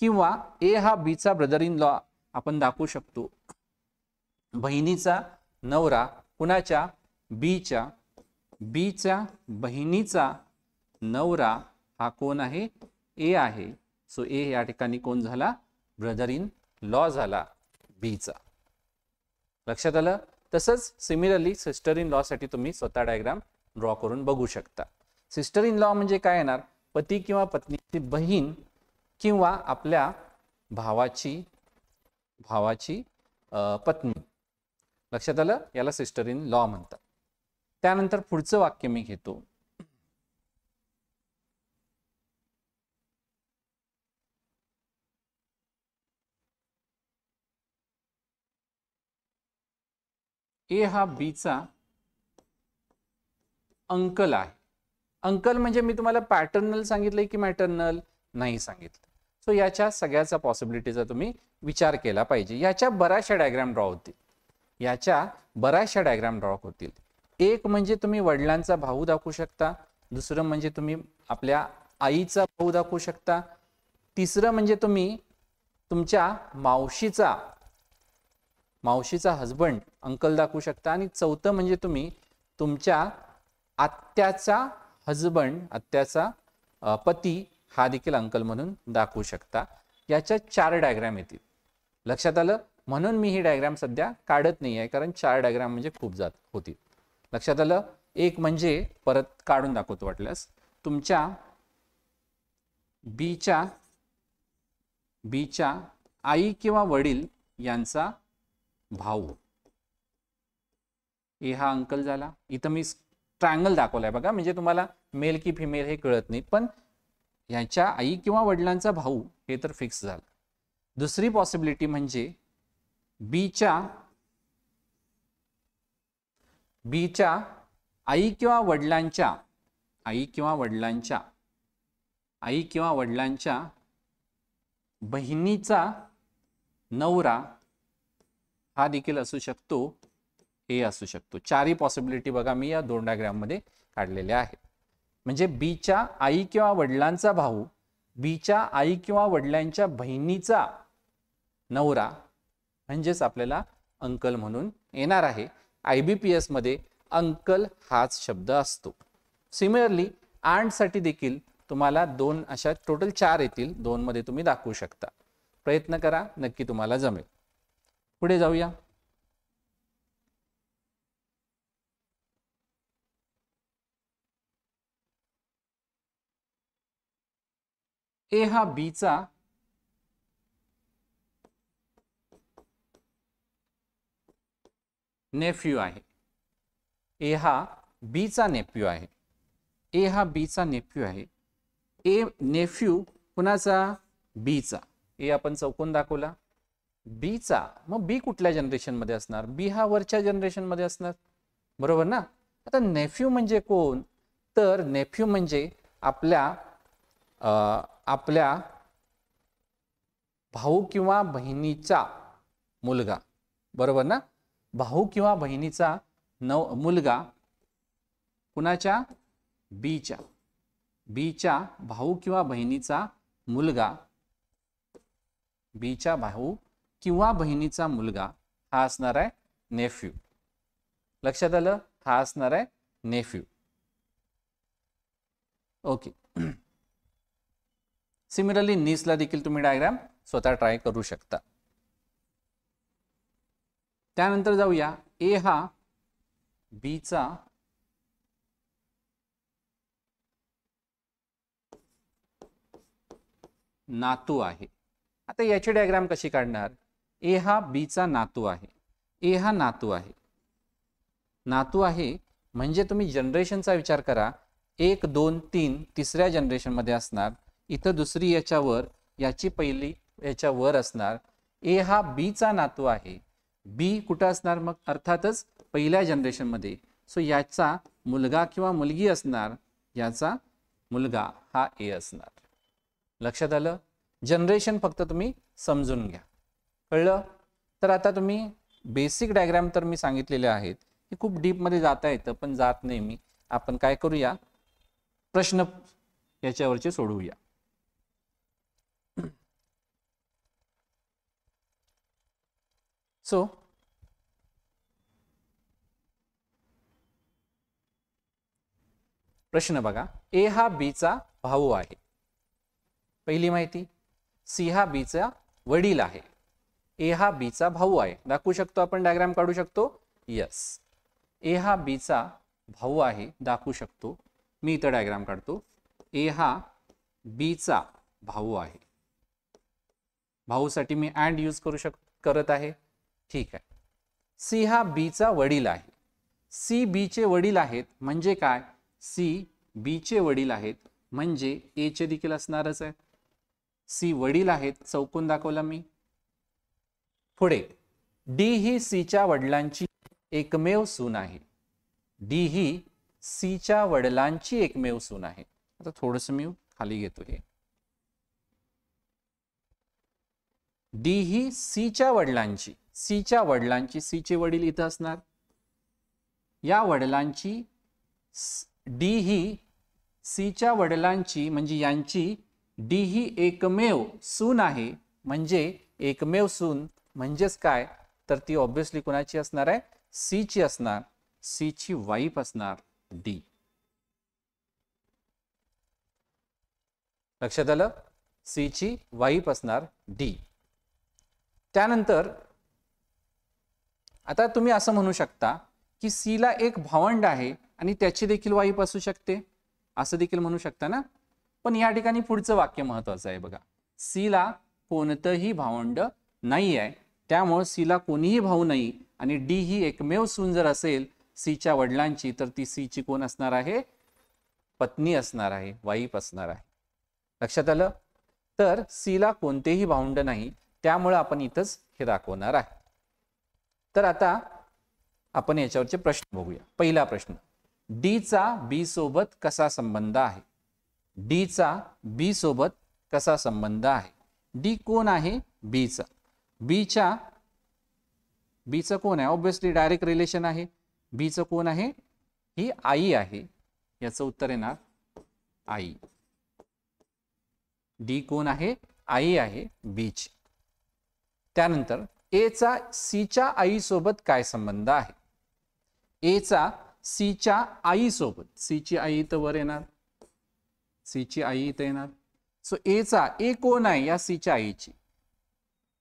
किंवा ए हा बीचा ब्रदर इन लॉ आपण दाखवू शकतो, बहिणीचा नवरा. कुणाच्या? बीच्या बहिणीचा नवरा हा कोण आहे? ए आहे. सो ए या ठिकाणी कोण झाला? ब्रदर इन लॉ झाला बीचा. लक्षात आलं? तसंच सिमिलरली सिस्टर इन लॉ साठी तुम्ही स्वतः डायग्राम ड्रॉ करून बघू शकता. सिस्टर इन लॉ म्हणजे काय येणार? पती किंवा पत्नीची बहीण किंवा आपल्या भावाची पत्नी. लक्षात आलं? याला सिस्टर इन लॉ म्हणतात. त्यानंतर पुढचं वाक्य मी घेतो. ए हा बीचा अंकल आहे. अंकल म्हणजे मी तुम्हाला पॅटर्नल सांगितलंय की मॅटर्नल? नाही सांगितलं. सो याच्या सगळ्याचा पॉसिबिलिटीचा तुम्ही विचार केला पाहिजे. याच्या बऱ्याचशा डायग्राम ड्रॉ होतील. एक म्हणजे तुम्ही वडिलांचा भाऊ दाखवू शकता, दुसरं म्हणजे तुम्ही आपल्या आईचा भाऊ दाखवू शकता, तिसरं म्हणजे तुम्ही तुमच्या मावशीचा हजबंड अंकल दाखवू शकता, आणि चौथं म्हणजे तुम्ही तुमच्या आत्याचा पती हा देखील अंकल म्हणून दाखवू शकता. याच्या 4 डायग्राम येतील. लक्षात आलं? म्हणून मी ही डायग्राम सध्या काढत नाही आहे, कारण 4 डायग्राम म्हणजे खूप होतील. लक्षात आलं? एक म्हणजे परत काढून दाखवतो वाटल्यास, तुमच्या बीच्या आई किंवा वडील यांचा भाऊ. ए हा अंकल झाला. इथं मी ट्रायंगल दाखवलाय बघा, म्हणजे तुम्हाला मेल की फिमेल हे कळत नाही, पण यांच्या आई किंवा वडिलांचा भाऊ हे तर फिक्स झालं. दुसरी पॉसिबिलिटी म्हणजे बीच्या आई किंवा वडिलांच्या बहिणीचा नवरा हा देखील असू शकतो, हे असू शकतो. 4ही पॉसिबिलिटी बघा मी या 2 डायग्राम मध्ये काढलेल्या आहेत. म्हणजे बीच्या आई किंवा वडिलांचा भाऊ, बीच्या आई किंवा वडिलांच्या बहिणीचा नवरा, म्हणजेच आपल्याला अंकल म्हणून येणार आहे. IBPS मध्ये अंकल हाच शब्द असतो. सिमिलरली आंट साठी देखील तुम्हाला 2 अशा टोटल 4 येतील, 2 मध्ये तुम्ही दाखवू शकता. प्रयत्न करा, नक्की तुम्हाला जमेल. पुढे जाऊया. ए हा बीचा नेफ्यू आहे. ए हा बीचा नेफ्यू आहे. ए नेफ्यू कुणाचा? बीचा. ए आपण चौकोन दाखवला, बीचा. मग बी कुठल्या जनरेशन मध्ये असणार? बी हा वरच्या जनरेशन मध्ये असणार, बरोबर ना? आता नेफ्यू म्हणजे कोण? तर नेफ्यू म्हणजे आपल्या भाऊ किंवा बहिणीचा मुलगा, बरोबर ना? भाऊ किंवा बहिणीचा मुलगा कुणाच्या? बीच्या. बीच्या भाऊ किंवा बहिणीचा मुलगा, बीच्या भाऊ किंवा बहिणीचा मुलगा हा असणार आहे नेफ्यू. लक्षात आलं? हा असणार आहे नेफ्यू. ओके. सिमिलरली नीसला देखील तुम्ही डायग्राम स्वतः ट्राय करू शकता. त्यानंतर जाऊया, ए हा बीचा नातू आहे. आता याची डायग्राम कशी काढणार? ए हा बीचा नातू आहे. ए हा नातू आहे. नातू आहे म्हणजे तुम्ही जनरेशनचा विचार करा. 1 2 3 तिसऱ्या जनरेशन मध्ये असणार. इथं दुसरी याच्यावर, याची पहिली याच्यावर असणार. ए हा बीचा नातू आहे. बी कुठं असणार मग? अर्थातच पहिल्या जनरेशन मध्ये. सो याचा मुलगा किंवा मुलगी असणार. याचा मुलगा हा ए असणार. लक्षात आलं? जनरेशन फक्त तुम्ही समजून घ्या. कळलं? तर आता तुम्ही बेसिक डायग्राम तर मी सांगितलेले आहेत. हे खूप डीप मध्ये जाता येतं पण जात नाही मी. आपण काय करूया, प्रश्न याच्यावरचे सोडवूया. सो प्रश्न बघा. ए हा बीचा भाऊ आहे, पहिली माहिती. सी हा बीचा वडील आहे. ए हा बीचा भाऊ आहे. दाखवू शकतो आपण, डायग्राम काढू शकतो. यस, ए हा बीचा भाऊ आहे, दाखवू शकतो. मी इथं डायग्राम काढतो. ए हा बीचा भाऊ आहे. भाऊसाठी मी अँड यूज करत आहे. ठीक आहे. सी हा बीचा वडील आहे. सी बीचे वडील आहेत म्हणजे काय? सी बीचे वडील आहेत म्हणजे ए चे देखील असणारच आहे. सी वडील आहेत, चौकोन दाखवला मी. पुढे डी ही सीच्या वडिलांची एकमेव सून आहे. डी ही सीच्या वडिलांची एकमेव सून आहे. आता थोडंसं मी खाली घेतो हे. डी ही सीच्या वडिलांची, सीच्या वडिलांची, सीचे वडील इथं असणार. या वडिलांची, डी ही सीच्या वडिलांची म्हणजे यांची, डी ही एकमेव सून आहे म्हणजे एकमेव सून म्हणजेच काय? तर ती ऑब्विसली कोणाची असणार आहे? सीची असणार. सीची वाईफ असणार डी. लक्षात आलं? सीची वाईफ असणार डी. त्यानंतर आता तुम्ही असं म्हणू शकता की सीला एक भावंड आहे आणि त्याची देखील वाईफ असू शकते, असं देखील म्हणू शकता ना. पण या ठिकाणी पुढचं वाक्य महत्वाचं आहे बघा. सीला कोणतंही भावंड नाही आहे, त्यामुळे सीला कोणीही भाऊ नाही आणि डी ही एकमेव सून जर असेल सीच्या वडिलांची, तर ती सीची कोण असणार आहे? पत्नी असणार आहे, वाईफ असणार आहे. लक्षात आलं? तर सीला कोणतेही भावंड नाही, त्यामुळे आपण इथंच हे दाखवणार आहे. तर आता आपण याच्यावरचे प्रश्न बघूया. पहिला प्रश्न, डी चा बी सोबत कसा संबंध आहे? डी चा बी सोबत कसा संबंध आहे? डी कोण आहे? बीचा. बीचा कोण आहे? ऑब्विसली डायरेक्ट रिलेशन आहे. बीचं कोण आहे? ही आई आहे. याचं उत्तर येणार आई. डी कोण आहे? आई आहे बीची. त्यानंतर ए चा सीच्या आई सोबत काय संबंध आहे? ए चा सीच्या आई सोबत, सीची आई इथं वर येणार, सीची आई इथं येणार. सो ए चा, ए कोण आहे या सीच्या आईची?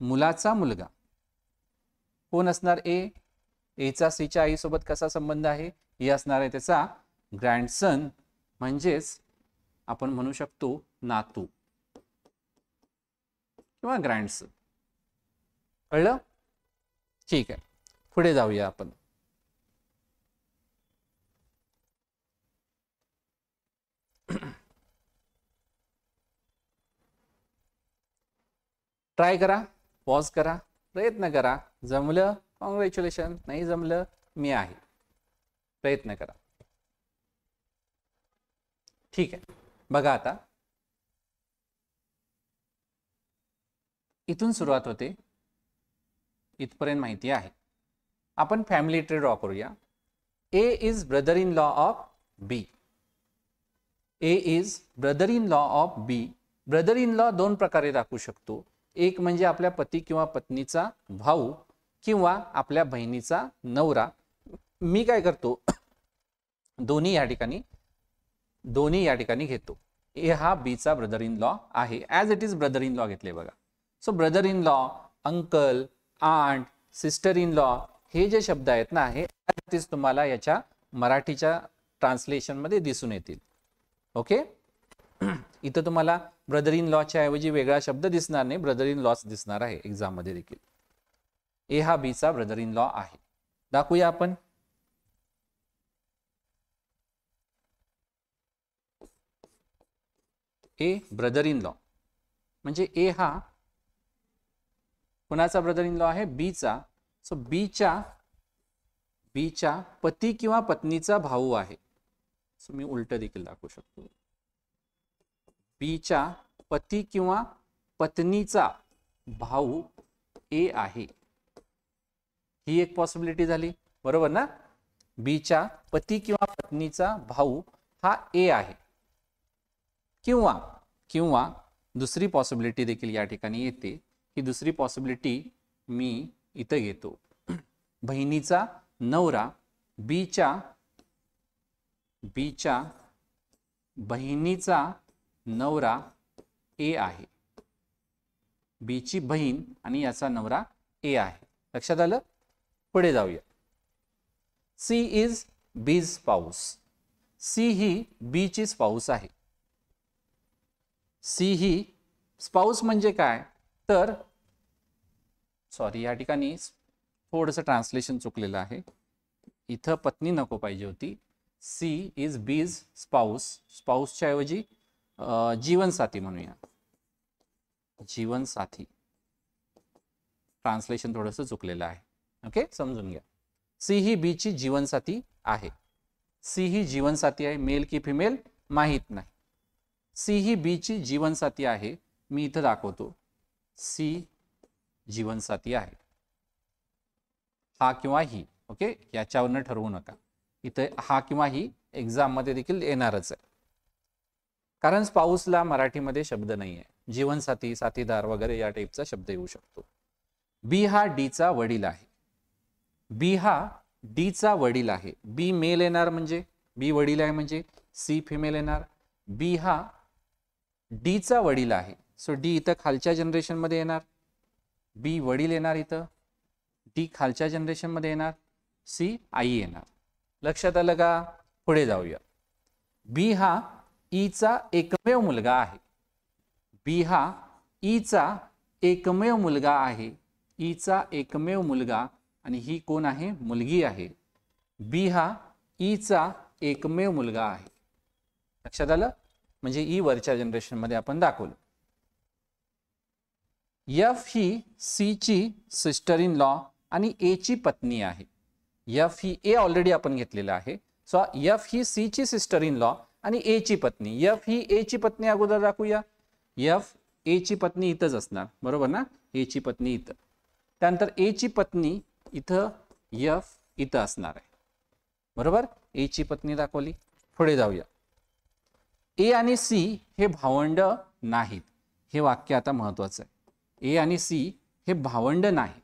मुलाचा मुलगा. कोण असणार? ए चा सीच्या आई सोबत कसा संबंध आहे? हे असणार आहे त्याचा ग्रँडसन म्हणजेच आपण म्हणू शकतो नातू किंवा ग्रँडसन. कळलं? ठीक आहे, पुढे जाऊया आपण. ट्राय करा, पॉज करा, प्रयत्न करा. जमलं कॉंग्रॅच्युलेशन, नाही जमलं मी आहे. प्रयत्न करा. ठीक आहे, बघा आता इथून सुरुवात होते, इथपर्यंत माहिती आहे. आपण फॅमिली ट्री ड्रॉ करूया. A is brother in law of B. A is brother in law of B. Brother in law दोन प्रकारे दाखवू शकतो. एक म्हणजे आपल्या पती किंवा पत्नीचा भाऊ किंवा आपल्या बहिणीचा नवरा. मी काय करतो, दोन्ही या ठिकाणी घेतो. ए हा बीचा ब्रदर इन लॉ आहे. As it is brother in law घेतले बघा. So brother in law, uncle, aunt, sister in law हे जे शब्द आहेत ना, हे तुम्हाला याच्या मराठीच्या ट्रान्सलेशन मध्ये दिसून येतील. ओके. इथं तुम्हाला ब्रदर इन लॉच्या ऐवजी वेगळा शब्द दिसणार नाही, ब्रदर इन लॉच दिसणार आहे एक्झाम मध्ये देखील. ए हा बीचा ब्रदर इन लॉ आहे. दाखवूया आपण. ए ब्रदर इन लॉ म्हणजे ए हा कुणाचा ब्रदर इन लॉ आहे, बीचा. सो बीच्या पती किंवा पत्नीचा भाऊ आहे. सो मी उलट देखील दाखवू शकतो. बीच्या पती किंवा पत्नीचा भाऊ ए आहे. ही एक पॉसिबिलिटी झाली, बरोबर ना. बीच्या पती किंवा पत्नीचा भाऊ हा ए आहे. किंवा दुसरी पॉसिबिलिटी देखील या ठिकाणी येते. ही दुसरी पॉसिबिलिटी मी इथं घेतो. बहिणीचा नवरा बीच्या बहिणीचा नवरा ए आहे. बीची बहीण आणि याचा नवरा ए आहे. लक्षात आलं. पुढे जाऊया. सी इज बीज स्पाउस. सी ही बीची स्पाउस आहे. सी ही स्पाउस म्हणजे काय, तर सॉरी या ठिकाणी थोडंसं ट्रान्सलेशन चुकलेलं आहे. इथं पत्नी नको पाहिजे होती. सी इज बीज स्पाउस. स्पाउसच्या ऐवजी जीवनसाथी म्हणूया. जीवनसाथी ट्रान्सलेशन थोडंसं चुकलेलं आहे. ओके, समजून घ्या. सी ही बीची जीवनसाथी आहे. सी ही जीवनसाथी आहे. मेल की फिमेल माहीत नाही. सी ही बीची जीवनसाथी आहे. मी इथं दाखवतो. सी जीवनसाथी आहे. हा किंवा ही. ओके, याच्यावरनं ठरवू नका. इथे हा किंवा ही एक्झाम मध्ये देखील येणारच आहे, कारण स्पाऊसला मराठीमध्ये शब्द नाही आहे. जीवनसाथी, साथीदार वगैरे या टाईपचा शब्द येऊ शकतो. बी हा डीचा वडील आहे. बी हा डीचा वडील आहे. बी मेल येणार म्हणजे बी वडील आहे म्हणजे सी फिमेल येणार. बी हा डीचा वडील आहे. सो डी इथं खालच्या जनरेशन मध्ये येणार. बी वडील येणार इथं. डी खालच्या जनरेशन मध्ये येणार. सी आई येणार. लक्षात आलं का. पुढे जाऊया. बी हा ईचा एकमेव मुलगा आहे. बी हा ईचा एकमेव मुलगा आहे. ईचा एकमेव मुलगा आणि ही कोण आहे, मुलगी आहे. बी हा ईचा एकमेव मुलगा आहे. लक्षात आलं. म्हणजे ई वरच्या जनरेशन मध्ये आपण दाखवलं. एफ ही सी ची सिस्टर इन लॉ आणि ए ची पत्नी आहे. एफ ही ए ऑलरेडी आपण घेतलेला आहे. सो एफ ही सी ची सिस्टर इन लॉ आणि ए ची पत्नी. एफ ही ए ची पत्नी अगोदर दाखवूया. एफ ए ची पत्नी इथंच असणार, बरोबर ना. ए ची पत्नी इथं. त्यानंतर ए ची पत्नी इथं, एफ इथं असणार आहे, बरोबर. ए ची पत्नी दाखवली. पुढे जाऊया. ए आणि सी हे भावंड नाहीत. हे वाक्य आता महत्वाचं आहे. ए आणि सी हे भावंड नाहीत.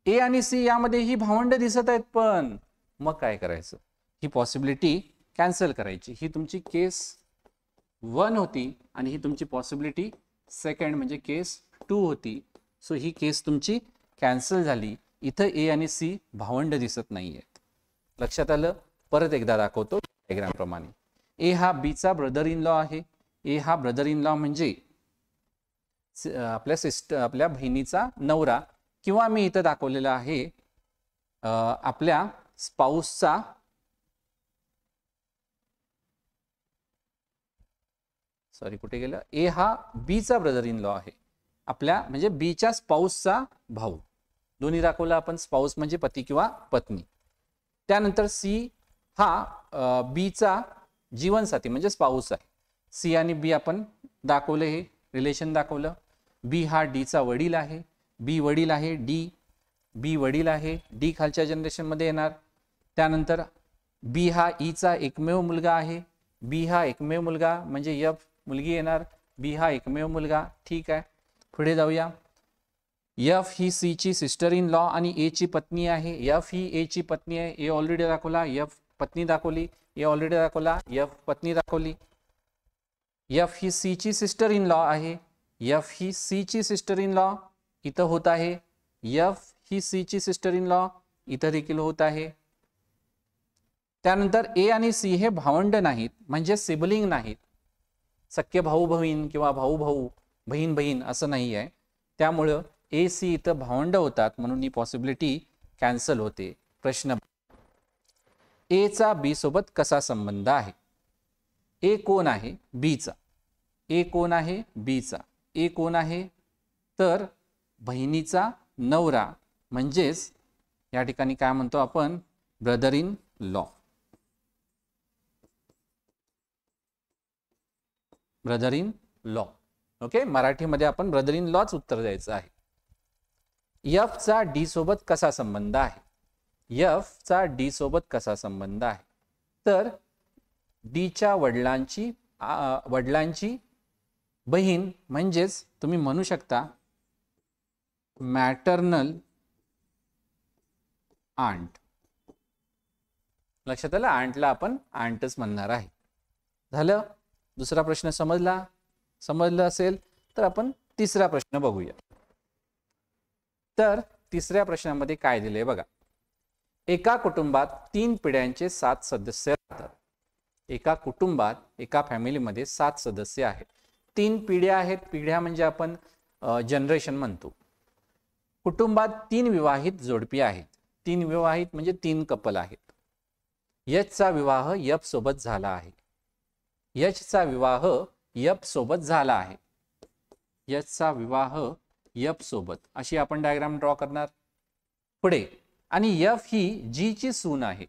ए आणि सी यामध्ये ही भावंड दिसत आहेत, पण मग काय करायचं. ही पॉसिबिलिटी कॅन्सल करायची. ही तुमची केस 1 होती आणि ही तुमची पॉसिबिलिटी सेकंड म्हणजे केस 2 होती. सो ही केस तुमची कॅन्सल झाली. इथं ए आणि सी भावंड दिसत नाही आहेत. लक्षात आलं. परत एकदा दाखवतो डायग्राम प्रमाणे. ए हा बीचा ब्रदर इन लॉ आहे. ए हा ब्रदर इन लॉ म्हणजे आपल्या बहिणीचा नवरा, किंवा मी इथं दाखवलेला आहे आपल्या स्पाऊसचा कुठे गेलं. ए हा बीचा ब्रदर इन लॉ आहे. आपल्या म्हणजे बीच्या स्पाऊसचा भाऊ. दोन्ही दाखवलं आपण. स्पाऊस म्हणजे पती किंवा पत्नी. त्यानंतर सी हा बीचा जीवनसाथी म्हणजे स्पाऊस आहे. सी आणि बी आपण दाखवलं, हे रिलेशन दाखवलं. बी हा डीचा वडील आहे. बी वडील आहे. डी बी वडील आहे. डी खालच्या जनरेशन मध्ये येणार. त्यानंतर बी हा ईचा एकमेव मुलगा आहे, बी हा एकमेव मुलगा म्हणजे एफ मुलगी येणार, बी हा एकमेव मुलगा. ठीक आहे, पुढे जाऊया. एफ ही सी ची सिस्टर इन लॉ आणि ए ची पत्नी आहे. एफ ही ए ची पत्नी आहे, ए ऑलरेडी दाखवला, एफ पत्नी दाखवली, ए ऑलरेडी दाखवला, एफ पत्नी दाखवली. एफ ही सी ची सिस्टर इन लॉ आहे, एफ ही सी ची सिस्टर इन लॉ इथं होत आहे, एफ ही सी ची सिस्टर इन लॉ इथं देखील होत आहे. त्यानंतर ए आणि सी हे भावंड नाहीत, म्हणजे सिबलिंग नाहीत, सख्खे भाऊ बहीण किंवा भाऊ भाऊ बहीण बहीण असं नाही आहे. त्यामुळं ए सी इथं भावंड होतात, म्हणून ही पॉसिबिलिटी कॅन्सल होते. प्रश्न, ए चा बी सोबत कसा संबंध आहे? ए कोण आहे? बीचा. ए कोण आहे? बीचा. ए कोण आहे? तर बहिणीचा नवरा, म्हणजेच या ठिकाणी काय म्हणतो आपण? Brother in law. Brother in law. Okay, मराठीमध्ये आपण ब्रदर इन लॉच उत्तर द्यायचं आहे. एफ चा डी सोबत कसा संबंध आहे? एफ चा डी सोबत कसा संबंध आहे? तर डीच्या वडिलांची बहीण, म्हणजेच तुम्ही म्हणू शकता मॅटर्नल आंट. लक्षात आलं? आंटला आपण आंटच म्हणणार आहे. झालं? दुसरा प्रश्न समजला? समजलं असेल तर आपण तिसरा प्रश्न बघूया. तर तिसऱ्या प्रश्नामध्ये काय दिले बघा. एका कुटुंबात 3 पिढ्यांचे 7 सदस्य राहतात. एका कुटुंबात, एका फॅमिलीमध्ये 7 सदस्य आहेत. 3 पिढ्या आहेत. पिढ्या म्हणजे आपण जनरेशन म्हणतो. कुटुंबात 3 विवाहित जोडपी आहेत. 3 विवाहित म्हणजे 3 कपल आहेत. यशचा विवाह यप सोबत झाला आहे. यशचा विवाह यप सोबत झाला आहे. यशचा विवाह यप सोबत, अशी आपण डायग्राम ड्रॉ करणार. पुढे, आणि यफ ही जी ची सून आहे.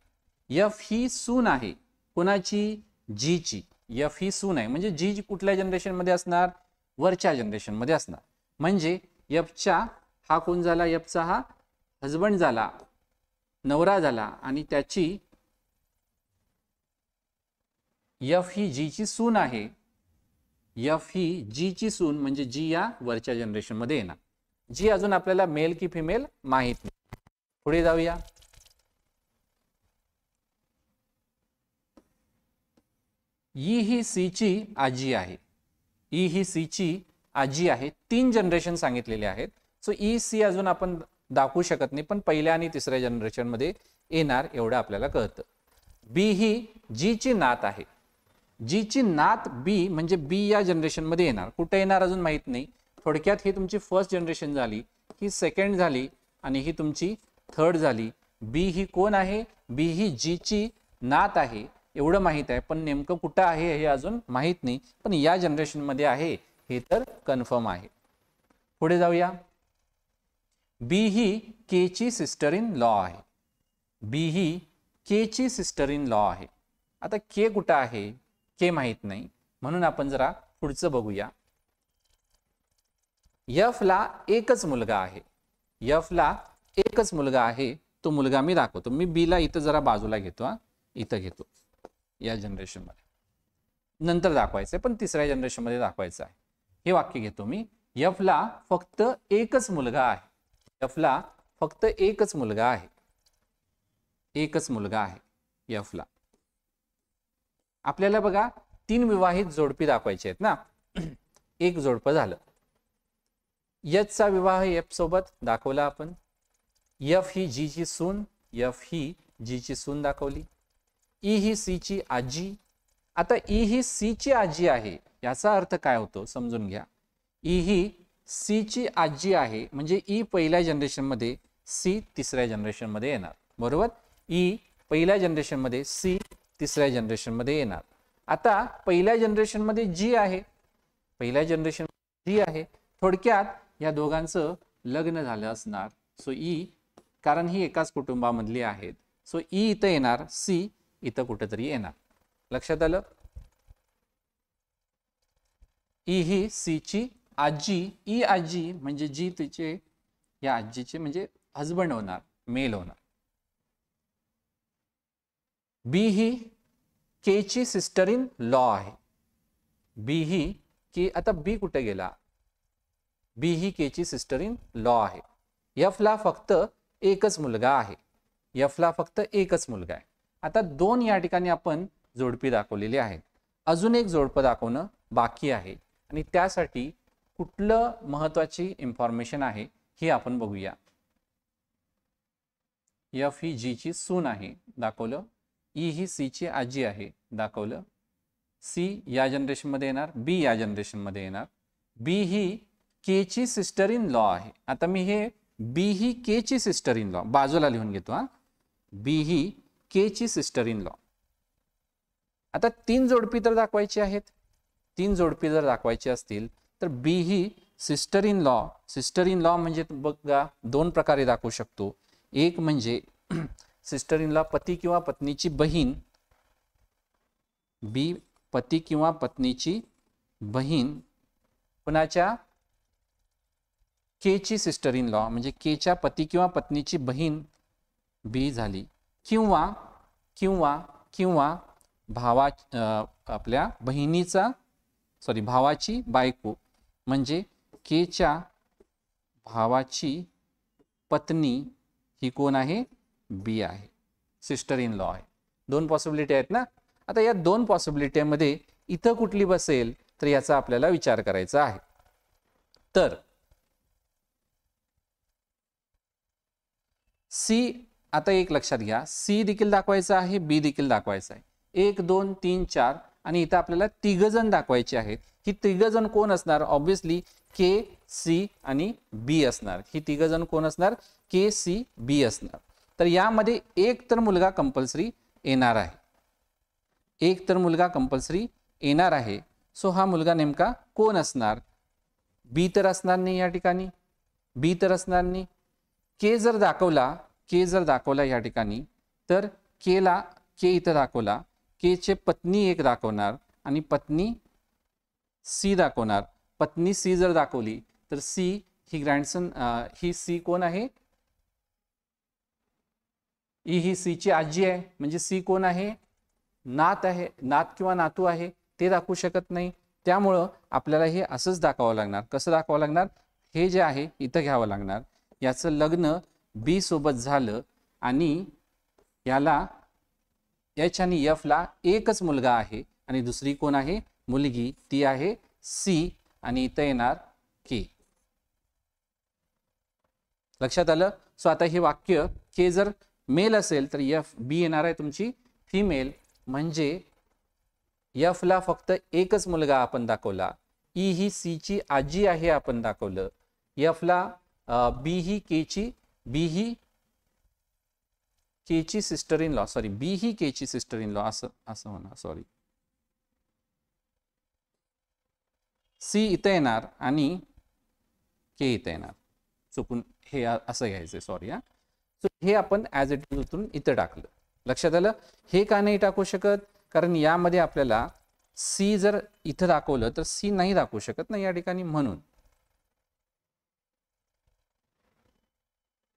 यफ ही सून आहे. कोणाची? जी ची. यफ ही सून आहे म्हणजे जी कुठल्या जनरेशन मध्ये असणार? वरच्या जनरेशन मध्ये असणार. म्हणजे यफचा हा कोण झाला? यफचा हा हजबंड झाला, नवरा झाला, आणि त्याची यफ ही जी ची सून आहे. यफ ही जी ची सून म्हणजे जी या वरच्या जनरेशन मध्ये येणार. जी अजून आपल्याला मेल की फिमेल माहित नाही. पुढे जाऊया. ई ही सी ची आजी आहे. ई ही सी ची आजी आहे. 3 जनरेशन सांगितलेले आहेत. सो ई सी अजून आपण दाखवू शकत नाही, पण पहिल्या आणि तिसऱ्या जनरेशन मध्ये येणार एवढं आपल्याला कळतं. बी ही जी ची नात आहे. जी ची नात बी म्हणजे बी या जनरेशन मध्ये येणार. कुठे येणार अजून माहित नाही. थोडक्यात ही तुमची फर्स्ट जनरेशन झाली, ही सेकंड झाली, आणि ही तुमची थर्ड झाली. बी ही कोण आहे? बी ही जी ची नात आहे एवढं माहित आहे, पण नेमकं कुठं आहे हे अजून माहित नाही. पण या जनरेशन मध्ये आहे हे तर कन्फर्म आहे. पुढे जाऊया. बी ही के ची सिस्टर इन लॉ आहे. बी ही के ची सिस्टर इन लॉ आहे. आता के कुठं आहे? के माहित नाही, म्हणून आपण जरा पुढचं बघूया. यफ ला एकच मुलगा आहे. यफ ला एकच मुलगा आहे. तो मुलगा मी दाखवतो. मी बी ला इथं जरा बाजूला घेतो. इथं घेतो या जनरेशन मध्ये, नंतर दाखवायचंय पण तिसऱ्या जनरेशन मध्ये दाखवायचं आहे. हे वाक्य घेतो मी. यफ ला फक्त एकच मुलगा आहे. यफ ला फक्त एकच मुलगा आहे. एकच मुलगा आहे यफ ला. आपल्याला बघा 3 विवाहित जोडपी दाखवायचे आहेत ना. एक जोडपं झालं. यशचा विवाह एफ सोबत दाखवला आपण. एफ ही जी ची सून, एफ ही जी ची सून दाखवली. ई ही सी ची आजी. आता ई ही सी ची आजी आहे, याचा अर्थ काय होतो समजून घ्या. ई ही सी ची आजी आहे म्हणजे ई पहिल्या जनरेशन मध्ये, सी तिसऱ्या जनरेशन मध्ये येणार. बरोबर? ई पहिल्या जनरेशन मध्ये, सी तिसऱ्या जनरेशन मध्ये येणार. आता पहिल्या जनरेशन मध्ये जी आहे, पहिल्या जनरेशन जी आहे. थोडक्यात या दोघांचं लग्न झालं असणार. सो ई, कारण ही एकाच कुटुंबामधली आहेत, सो ई इथं येणार, सी इथं कुठेतरी येणार. लक्षात आलं? ई ही सी ची आजी, ई आजी म्हणजे जी तिचे, या आजीचे म्हणजे हजबंड होणार, मेल होणार. बी ही के ची सिस्टर इन लॉ आहे. बी ही के, आता बी कुठे गेला? बी ही के ची सिस्टर इन लॉ आहे. एफ ला फक्त एकच मुलगा आहे. एफ ला फक्त एकच मुलगा आहे. आता दोन या ठिकाणी आपण जोडपी दाखवलेली आहेत. अजून एक जोडपं दाखवणं बाकी आहे आणि त्यासाठी कुठलं महत्वाची इन्फॉर्मेशन आहे ही आपण बघूया. एफ ही जी ची सून आहे, दाखवलं. ई ही सी ची आजी आहे, दाखवलं. सी या जनरेशन मध्ये येणार, बी या जनरेशन मध्ये येणार. बी ही के ची सिस्टर इन लॉ आहे. आता मी हे बी ही के ची सिस्टर इन लॉ बाजूला लिहून घेतो हा. बी ही के ची सिस्टर इन लॉ. आता तीन जोडपी तर दाखवायची आहेत. तीन जोडपी जर दाखवायची असतील तर बी ही sister in law, sister in law म्हणजे बघा दोन प्रकारे दाखवू शकतो. एक म्हणजे सिस्टर इन लॉ पती किंवा पत्नीची बहीण, बी पती किंवा पत्नीची बहीण, कुणाच्या? के ची सिस्टर इन लॉ म्हणजे केच्या पती किंवा पत्नीची बहीण बी झाली. किंवा किंवा किंवा भावा आपल्या बहिणीचा भावाची बायको म्हणजे केच्या भावाची पत्नी ही कोण आहे? बी आहे, सिस्टर इन लॉ आहे. दोन पॉसिबिलिटी आहेत ना. आता या दोन पॉसिबिलिटी मध्ये इथं कुठली बसेल तर याचा आपल्याला विचार करायचा आहे. तर सी, आता एक लक्षात घ्या, सी देखील दाखवायचा आहे, बी देखील दाखवायचा आहे. 1 2 3 4 आणि इथं आपल्याला तिघजण दाखवायचे आहेत. ही तिघजण कोण असणार? ऑब्विसली के, सी आणि बी असणार. ही तिघजण कोण असणार? के, सी, बी असणार. तर यामध्ये एक तर मुलगा कंपल्सरी येणार आहे. एक तर मुलगा कंपल्सरी येणार आहे. सो हा मुलगा नेमका कोण असणार? बी तर असणार नाही या ठिकाणी, बी तर असणार नाही. के जर दाखवला या ठिकाणी तर के इथं दाखवला, के चे पत्नी एक दाखवणार आणि पत्नी सी दाखवणार. पत्नी सी जर दाखवली तर सी ही ग्रँडसन, ही सी कोण आहे? ई ही सी ची आजी आहे म्हणजे सी कोण आहे? नात आहे, नात किंवा नातू आहे, ते दाखवू शकत नाही. त्यामुळं आपल्याला हे असंच दाखवावं लागणार. कसं दाखवावं लागणार? हे जे आहे इथं घ्यावं लागणार. याचं लग्न बी सोबत झालं आणि याला एच आणि एफ ला एकच मुलगा आहे आणि दुसरी कोण आहे? मुलगी, ती आहे सी आणि इथं येणार के. लक्षात आलं? सो आता हे वाक्य के जर मेल असेल तर एफ, बी येणार आहे तुमची फिमेल, म्हणजे एफ ला फक्त एकच मुलगा आपण दाखवला. ई ही सी ची आजी आहे आपण दाखवलं. एफ ला बी ही के ची सिस्टर इन लॉ, बी ही के ची सिस्टर इन लॉ असं म्हणा, सी इथं येणार आणि के इथं येणार. चुकून हे असं घ्यायचं, सॉरी हा. सो हे आपण ॲज इट इज उतरून इथं टाकलं. लक्षात आलं? हे का नाही टाकू शकत? कारण यामध्ये आपल्याला सी जर इथं दाखवलं तर सी नाही दाखवू शकत ना या ठिकाणी, म्हणून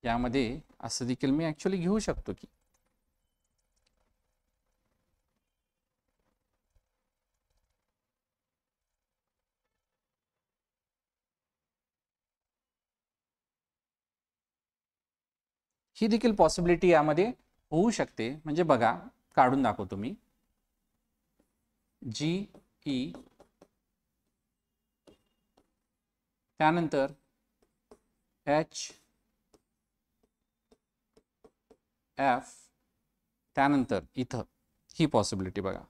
यामध्ये असं देखील मी ऍक्च्युअली घेऊ शकतो की ही देखील पॉसिबिलिटी यामध्ये होऊ शकते. म्हणजे बघा, काढून दाखवतो मी. जी ई, त्यानंतर एच एफ, त्यानंतर इथं ही पॉसिबिलिटी बघा.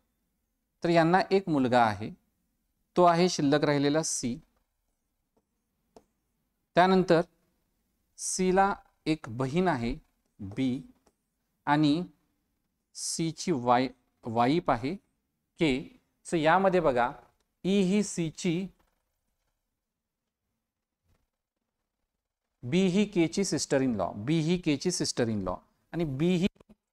तर यांना एक मुलगा आहे, तो आहे शिल्लक राहिलेला सी. त्यानंतर सी ला एक बहीण आहे बी आणि सी ची वाईफ आहे के. सो यामध्ये बघा, ई ही सी ची, बी ही के ची सिस्टर इन लॉ, बी ही के ची सिस्टर इन लॉ आणि बी ही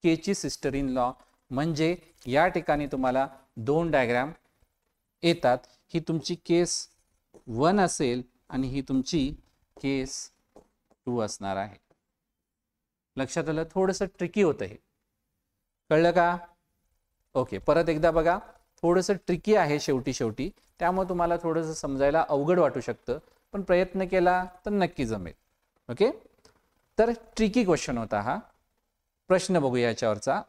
के ची सिस्टर इन लॉ. म्हणजे या ठिकाणी तुम्हाला दोन डायग्राम येतात. ही तुमची केस 1 असेल आणि ही तुमची केस 2 असणार आहे. लक्षात आलं? थोडंसं ट्रिकी होतं हे, कळलं का? ओके, परत एकदा बघा, थोडंसं ट्रिकी आहे शेवटी, त्यामुळे तुम्हाला थोडंसं समजायला अवघड वाटू शकतं, पण प्रयत्न केला तर नक्की जमेल. ओके, तर ट्रिकी क्वेश्चन होता हा. प्रश्न बघूया याच्यावरचा.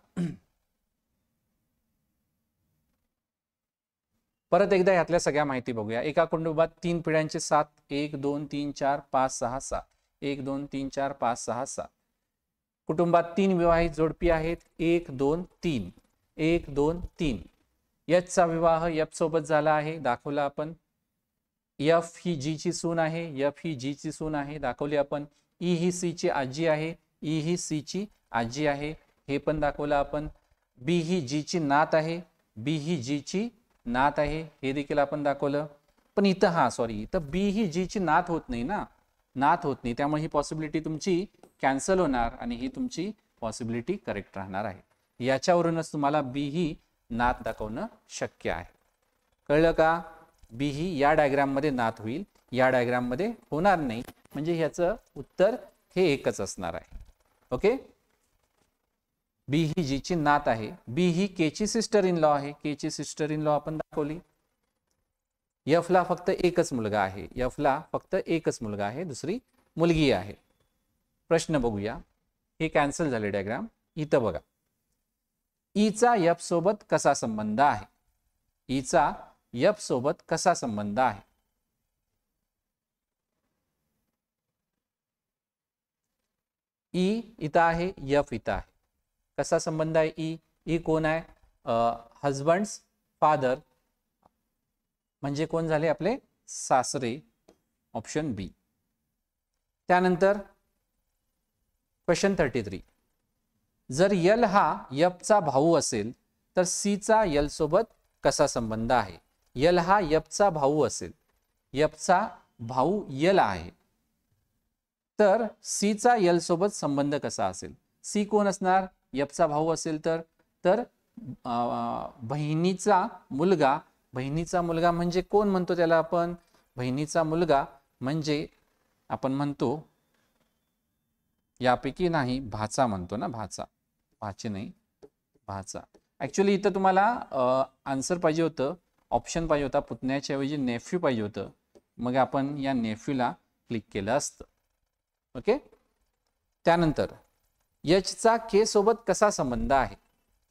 परत एकदा यातल्या सगळ्या माहिती बघूया. एका कुटुंबात 3 पिढ्यांचे 7, 1 2 3 4 5 6 7, 1 2 3 4 5 6 7. कुटुंबात 3 विवाहित जोडपी आहेत, 1 2 3, 1 2 3. एचचा विवाह एफ सोबत झाला आहे, दाखवला आपण. एफ ही जी ची सून आहे, एफ ही जी ची सून आहे, दाखवली आपण. ई ही सी ची आजी आहे, ई ही सी ची आजी आहे, हे पण दाखवलं आपण. बी ही जी ची नात आहे, बी ही जी ची नात आहे, हे देखील आपण दाखवलं. पण इथं इथं बी ही जी ची नात होत नाही ना, नात होत नाही, त्यामुळे ही पॉसिबिलिटी तुमची कॅन्सल होणार आणि ही तुमची पॉसिबिलिटी करेक्ट राहणार आहे. याच्यावरूनच तुम्हाला बी ही नात दाखवणं शक्य आहे. कळलं का? बी ही या डायग्राम मध्ये नात होईल, या डायग्राम मध्ये होणार नाही, म्हणजे ह्याचं उत्तर हे एकच असणार आहे. ओके, बी ही जी ची नात आहे, बी ही के ची सिस्टर इन लॉ आहे, के ची सिस्टर इन लॉ आपण दाखवली. एफ ला फक्त एकच मुलगा आहे, एफ ला फक्त एकच मुलगा आहे, दुसरी मुलगी आहे. प्रश्न बघूया, हे कॅन्सल झाले डायग्राम. इथं बघा, ईचा एफ सोबत कसा संबंध आहे, ईचा एफ सोबत कसा संबंध आहे. ई इथं आहे, एफ इथं आहे, कसा संबंध आहे. ई कोण आहे? हजबंड्स फादर, म्हणजे कोण झाले आपले सासरे, ऑप्शन बी. त्यानंतर क्वेश्चन 33, जर यल हा एफचा भाऊ असेल तर सी चा यल सोबत कसा संबंध आहे. यल हा एफचा भाऊ असेल, एफचा भाऊ यल आहे, तर सी चा यल सोबत संबंध कसा असेल. सी कोण असणार? एफचा भाऊ असेल तर बहिणीचा मुलगा, बहिणीचा मुलगा म्हणजे कोण म्हणतो त्याला आपण? बहिणीचा मुलगा म्हणजे आपण म्हणतो, यापैकी नाही, भाचा म्हणतो ना, भाचा, भाचे नाही, भाचा. ऍक्च्युअली इथं तुम्हाला आन्सर पाहिजे होतं, ऑप्शन पाहिजे होता, पुतण्याच्या ऐवजी नेफ्यू पाहिजे होतं, मग आपण या नेफ्यूला क्लिक केलं असतं. ओके, त्यानंतर एचचा के सोबत कसा संबंध आहे.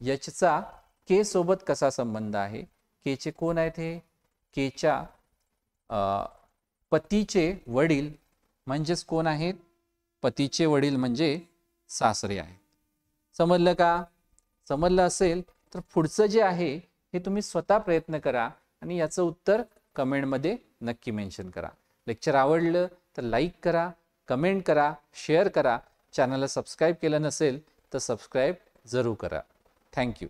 एचचा के सोबत कसा संबंध आहे. केचे कोण आहेत? हे केच्या पतीचे वडील म्हणजेच कोण आहेत? पतीचे वडील म्हणजे सासरे आहेत. समजलं का? समजलं असेल तर पुढचं जे आहे हे तुम्ही स्वतः प्रयत्न करा आणि याचं उत्तर कमेंटमध्ये नक्की मेन्शन करा. लेक्चर आवडलं तर लाईक करा, कमेंट करा, शेअर करा. चॅनलला सबस्क्राईब केलं नसेल तर सबस्क्राईब जरूर करा. थँक्यू.